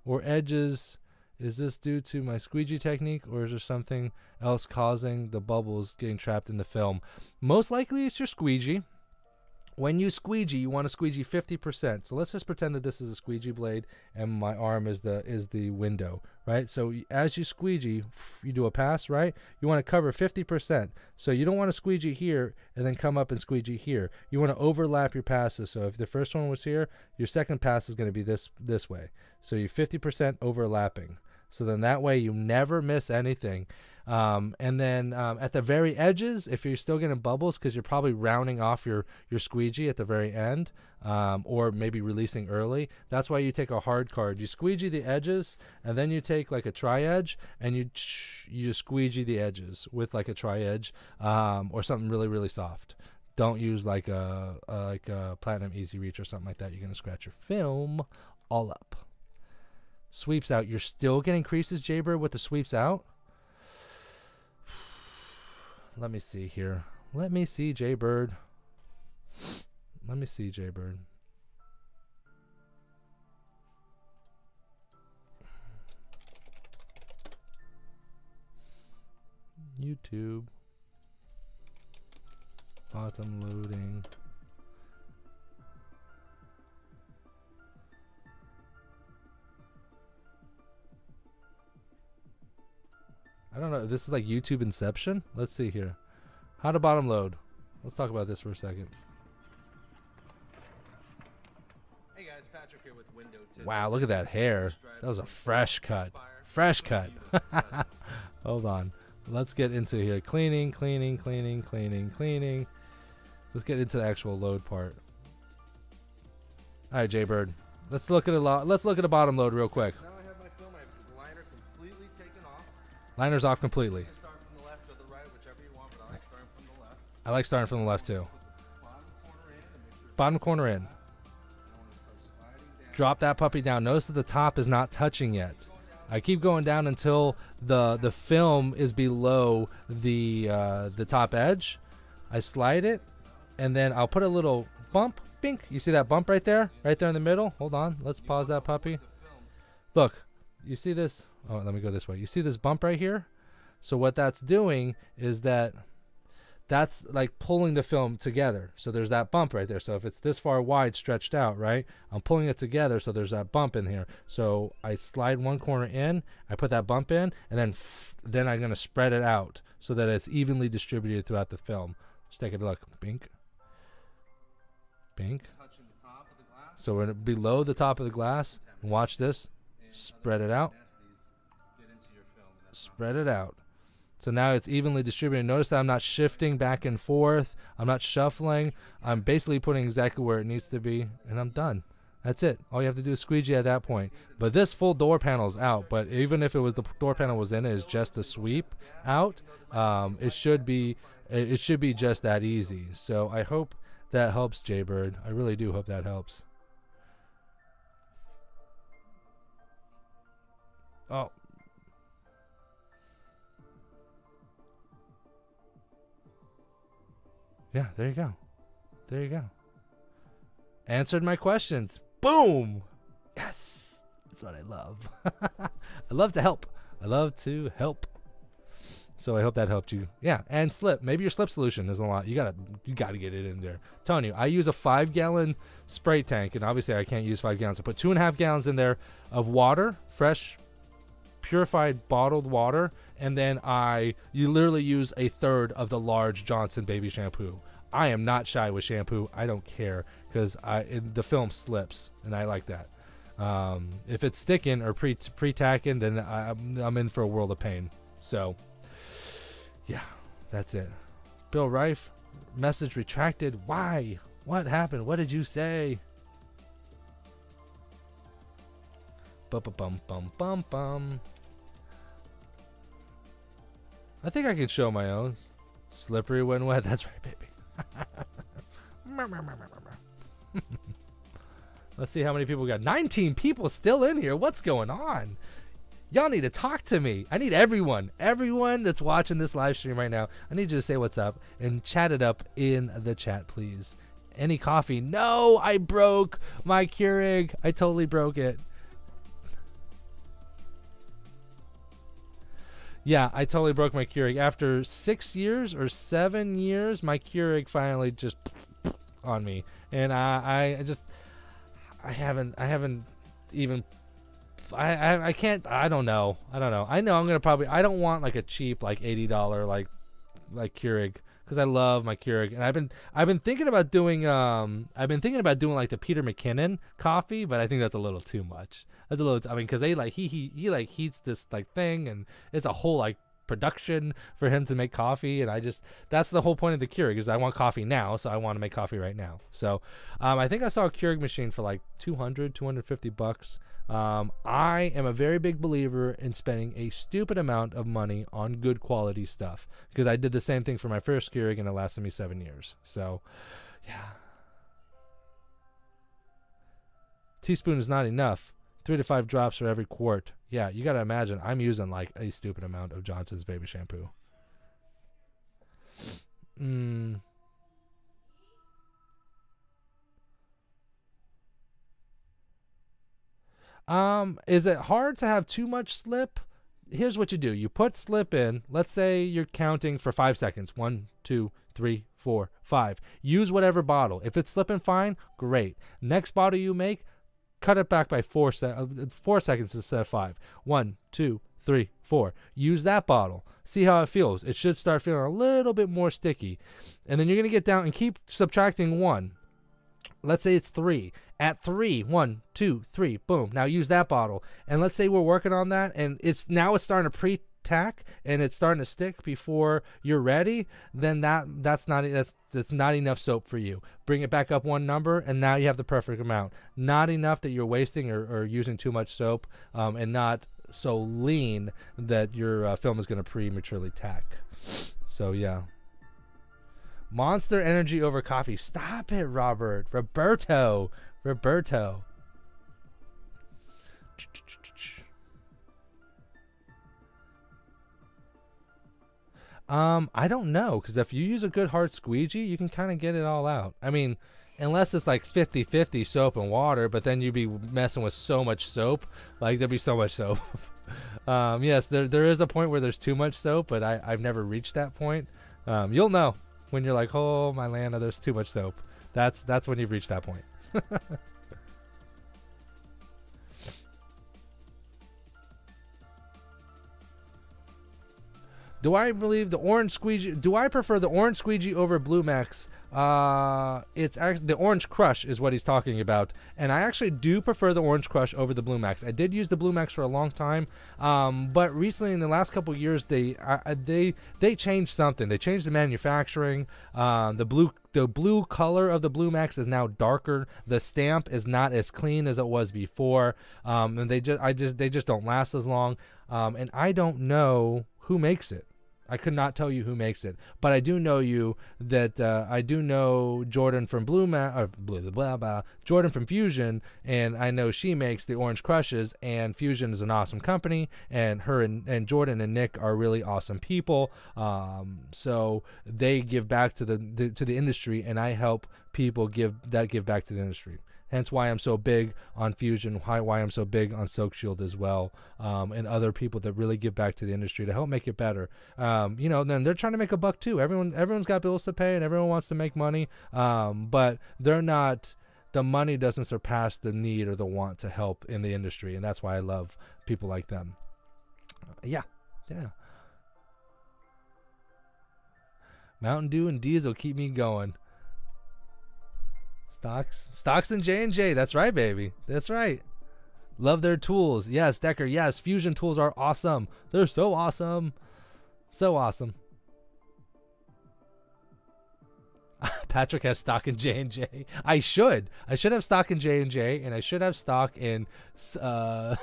or edges. Is this due to my squeegee technique, or is there something else causing the bubbles getting trapped in the film? Most likely it's your squeegee. When you squeegee, you want to squeegee 50%. So let's just pretend that this is a squeegee blade and my arm is the window, right? So as you squeegee, you do a pass, right? You want to cover 50%. So you don't want to squeegee here and then come up and squeegee here. You want to overlap your passes. So if the first one was here, your second pass is going to be this way. So you 50% overlapping. So then that way you never miss anything. And then at the very edges, if you're still getting bubbles, because you're probably rounding off your squeegee at the very end, or maybe releasing early, that's why you take a hard card. You squeegee the edges, and then you take like a tri-edge, and you just squeegee the edges with like a tri-edge, or something really, really soft. Don't use like a Platinum Easy Reach or something like that. You're going to scratch your film all up. Sweeps out. You're still getting creases, Jaybird, with the sweeps out? Let me see here. Let me see, Jaybird. Let me see, Jaybird. YouTube. Bottom loading. I don't know. This is like YouTube Inception. Let's see here. How to bottom load. Let's talk about this for a second. Hey guys, Patrick here with Window Tint. Wow, look at that hair. That was a fresh cut. Fresh cut. Hold on. Let's get into here. Cleaning, cleaning, cleaning, cleaning, cleaning. Let's get into the actual load part. All right, Jaybird. Let's look at a bottom load real quick. Now I have my film. I have the liner completely taken off. Liner's off completely. You can start from the left or the right, whichever you want, but I like starting from the left. I like starting from the left too. Put the bottom corner in and make sure Bottom corner in. I want to start sliding down. Drop that puppy down. Notice that the top is not touching yet. I keep going down until the film is below the top edge. I slide it, and then I'll put a little bump. Bink. You see that bump right there? Right there in the middle? Hold on. Let's pause that puppy. Look. You see this? Oh, let me go this way. You see this bump right here? So what that's doing is that's like pulling the film together. So there's that bump right there. So if it's this far wide stretched out, right, I'm pulling it together, so there's that bump in here. So I slide one corner in, I put that bump in, and then I'm going to spread it out so that it's evenly distributed throughout the film. Let's take a look. Bink. Bink. Touching the top of the glass. So we're below the top of the glass. And watch this. Spread it out. Get into your film, and that's Spread it out. So now it's evenly distributed. Notice that I'm not shifting back and forth. I'm not shuffling. I'm basically putting exactly where it needs to be, and I'm done. That's it. All you have to do is squeegee at that point. But this full door panel is out. But even if it was the door panel was in, it is just the sweep out. It should be just that easy. So I hope that helps, Jaybird. I really do hope that helps. Oh. Yeah, there you go. There you go. Answered my questions. Boom! Yes! That's what I love. I love to help. I love to help. So I hope that helped you. Yeah, and slip. Maybe your slip solution isn't a lot. You gotta get it in there. I'm telling you, I use a 5-gallon spray tank, and obviously I can't use 5 gallons. I put 2.5 gallons in there of water, fresh, purified, bottled water, and then you literally use a third of the large Johnson baby shampoo. I am not shy with shampoo. I don't care, because the film slips, and I like that. If it's sticking or pre-tacking, then I'm in for a world of pain. So, yeah, that's it. Bill Rife, message retracted. Why? What happened? What did you say? Bum. I think I can show my own. Slippery when wet. That's right, baby. Let's see how many people we got. 19 people still in here. What's going on? Y'all need to talk to me. I need everyone that's watching this live stream right now. I need you to say what's up and chat it up in the chat, please. Any coffee? No, I broke my Keurig. I totally broke it. Yeah, I totally broke my Keurig. After 6 years or 7 years, my Keurig finally just on me. And I haven't even... I can't. I don't know. I know I'm gonna probably. I don't want like a cheap like $80 like Keurig, because I love my Keurig, and I've been thinking about doing like the Peter McKinnon coffee, but I think that's a little too much. That's a little. I mean, because they like he like heats this like thing, and it's a whole like production for him to make coffee, and that's the whole point of the Keurig, is I want coffee now, so I want to make coffee right now. So I think I saw a Keurig machine for like $250. I am a very big believer in spending a stupid amount of money on good quality stuff, because I did the same thing for my first Keurig and it lasted me 7 years. So yeah, teaspoon is not enough. 3 to 5 drops for every quart. Yeah, you gotta imagine I'm using like a stupid amount of Johnson's baby shampoo. Is it hard to have too much slip? Here's what you do. You put slip in. Let's say you're counting for 5 seconds. 1, 2, 3, 4, 5. Use whatever bottle. If it's slipping fine, great. Next bottle you make, cut it back by 4 seconds instead of 5. 1, 2, 3, 4. Use that bottle. See how it feels. It should start feeling a little bit more sticky. And then you're going to get down and keep subtracting 1. Let's say it's 3. At 3, 1, 2, 3, boom. Now use that bottle. And let's say we're working on that, and it's starting to pre-tack and it's starting to stick before you're ready. Then that's not enough soap for you. Bring it back up 1 number, and now you have the perfect amount. Not enough that you're wasting or using too much soap, and not so lean that your film is going to prematurely tack. So yeah. Monster Energy over coffee. Stop it, Roberto. I don't know, because if you use a good hard squeegee, you can kind of get it all out. I mean, unless it's like 50-50 soap and water, but then you'd be messing with so much soap. Like, there'd be so much soap. Yes, there is a point where there's too much soap, but I've never reached that point. You'll know when you're like, oh my Lana, there's too much soap. That's when you've reached that point. Do I believe the orange squeegee? Do I prefer the orange squeegee over Blue Max? It's actually the Orange Crush is what he's talking about, and I actually do prefer the Orange Crush over the Blue Max. I did use the Blue Max for a long time, but recently in the last couple of years they changed something. They changed the manufacturing. The blue color of the Blue Max is now darker. The stamp is not as clean as it was before, and they just don't last as long. And I don't know who makes it. I could not tell you who makes it, but I do know I do know Jordan from Jordan from Fusion, and I know she makes the Orange Crushes, and Fusion is an awesome company, and her and Jordan and Nick are really awesome people. So they give back to the industry, and I help people give back to the industry. Hence why I'm so big on Fusion, why I'm so big on Silk Shield as well, and other people that really give back to the industry to help make it better. Then they're trying to make a buck too. Everyone's got bills to pay, and everyone wants to make money, but the money doesn't surpass the need or the want to help in the industry, and that's why I love people like them. Yeah. Mountain Dew and Diesel keep me going. Stocks and J&J. That's right, baby. That's right. Love their tools. Yes, Decker. Yes, Fusion tools are awesome. They're so awesome. So awesome. Patrick has stock in J&J. I should have stock in J&J, and I should have stock in stainless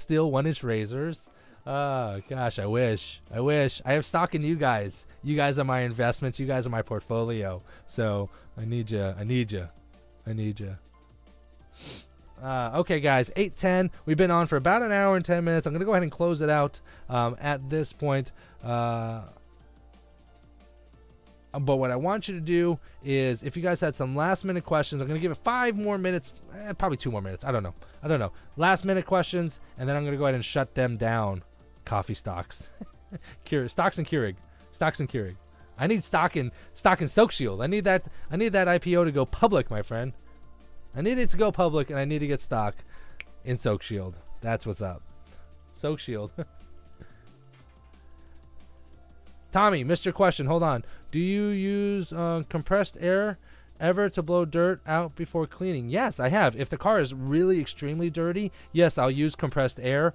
steel 1-inch razors. Oh gosh, I wish. I have stock in you guys. You guys are my investments. You guys are my portfolio. So I need you. Okay, guys, 8:10. We've been on for about an hour and 10 minutes. I'm going to go ahead and close it out at this point. But what I want you to do is, if you guys had some last minute questions, I'm going to give it 5 more minutes, probably 2 more minutes. I don't know. Last minute questions, and then I'm going to go ahead and shut them down. Coffee stocks. Stocks and Keurig. I need stock in Soak Shield. I need that IPO to go public, my friend. I need it to go public, and I need to get stock in Soak Shield. That's what's up. Soak Shield. Tommy, Mr. Question, hold on. Do you use compressed air ever to blow dirt out before cleaning? Yes, I have. If the car is really extremely dirty, yes, I'll use compressed air.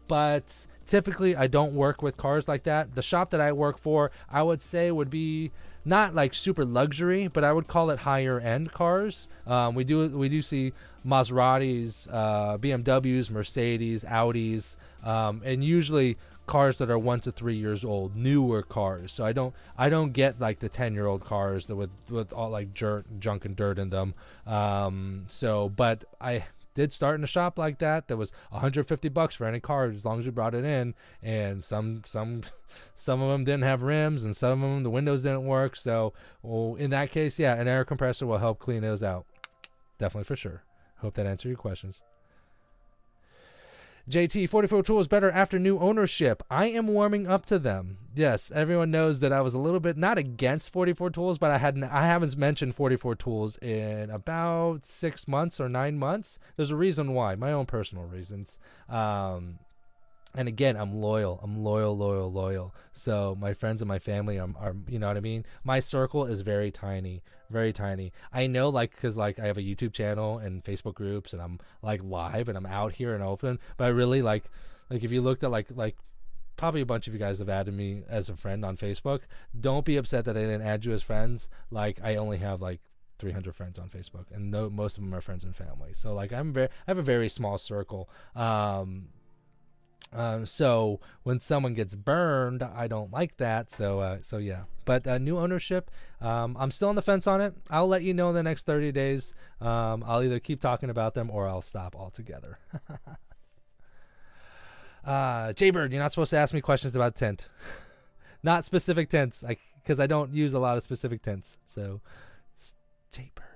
But typically, I don't work with cars like that. The shop that I work for, I would say, would be not like super luxury, but I would call it higher end cars. We do see Maseratis, BMWs, Mercedes, Audis, and usually cars that are 1 to 3 years old, newer cars. So I don't get like the 10-year-old cars that with all like junk and dirt in them. But I did start in a shop like that was $150 for any car as long as you brought it in, and some of them didn't have rims, and some of them the windows didn't work. So in that case, yeah, an air compressor will help clean those out, definitely, for sure. Hope that answered your questions. JT, 44 Tools better after new ownership. I am warming up to them. Yes, everyone knows that I was a little bit not against 44 Tools, but I haven't mentioned 44 Tools in about 6 months or 9 months. There's a reason why, my own personal reasons. And again, I'm loyal. I'm loyal. So my friends and my family are, you know what I mean? My circle is very tiny, very tiny. I know, like, because like I have a YouTube channel and Facebook groups, and I'm like live and I'm out here and open. But I really like if you looked at like probably a bunch of you guys have added me as a friend on Facebook. Don't be upset that I didn't add you as friends. Like, I only have like 300 friends on Facebook, and most of them are friends and family. So like I have a very small circle. So when someone gets burned, I don't like that. So yeah. But new ownership, I'm still on the fence on it. I'll let you know in the next 30 days. I'll either keep talking about them or I'll stop altogether. Jaybird, you're not supposed to ask me questions about tint. Not specific tints, because I don't use a lot of specific tints. So, Jaybird.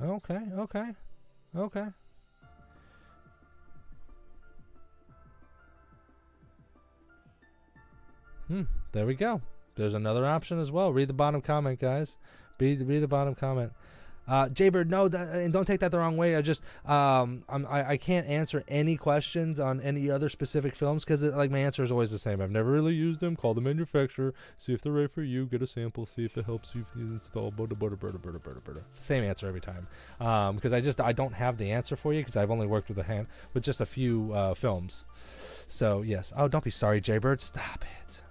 Okay. There we go. There's another option as well. Read the bottom comment, guys. Read the bottom comment. Jaybird, no, and don't take that the wrong way. I can't answer any questions on any other specific films because like my answer is always the same. I've never really used them. Call the manufacturer, see if they're right for you, get a sample, see if it helps you install. It's the same answer every time. Because I don't have the answer for you because I've only worked with just a few films. So yes. Oh, don't be sorry, Jaybird. Stop it.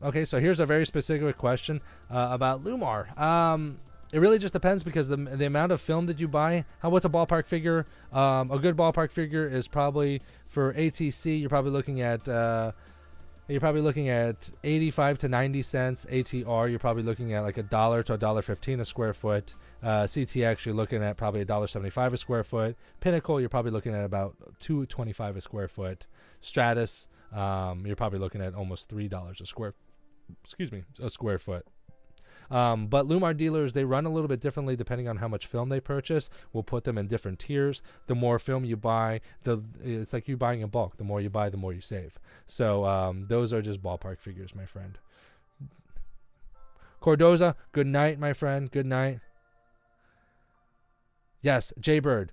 Okay, so here's a very specific question about Lumar. It really just depends because the amount of film that you buy. What's a ballpark figure? A good ballpark figure is probably for ATC. You're probably looking at 85 to 90 cents. ATR, you're probably looking at like $1 to $1.15 a square foot. CTX, you're looking at probably $1.75 a square foot. Pinnacle, you're probably looking at about $2.25 a square foot. Stratus, you're probably looking at almost $3 a square foot. But Lumar dealers, they run a little bit differently depending on how much film they purchase. We'll put them in different tiers. The more film you buy, it's like you buying in bulk. The more you buy, the more you save. So those are just ballpark figures, my friend. Cordoza, good night, my friend. Good night. Yes, Jaybird,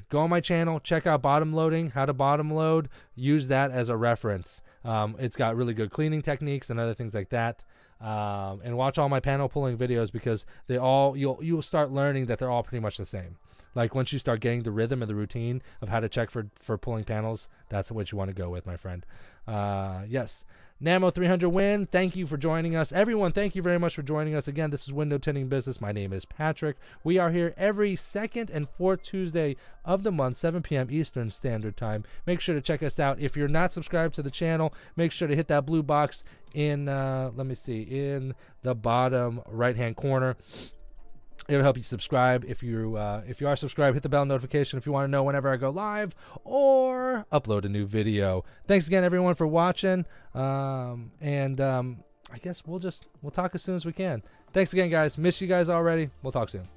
go on my channel, check out bottom loading, how to bottom load, use that as a reference. It's got really good cleaning techniques and other things like that. And watch all my panel pulling videos because you'll start learning that they're all pretty much the same. Like once you start getting the rhythm and the routine of how to check for pulling panels, that's what you want to go with, my friend. Yes. Namo 300 Win, thank you for joining us. Everyone, thank you very much for joining us. Again, this is Window Tinting Business. My name is Patrick. We are here every second and fourth Tuesday of the month, 7 p.m. Eastern Standard Time. Make sure to check us out. If you're not subscribed to the channel, make sure to hit that blue box in, in the bottom right-hand corner. It'll help you subscribe. If you are subscribed, hit the bell notification if you want to know whenever I go live or upload a new video. Thanks again, everyone, for watching. I guess we'll talk as soon as we can. Thanks again, guys. Miss you guys already. We'll talk soon.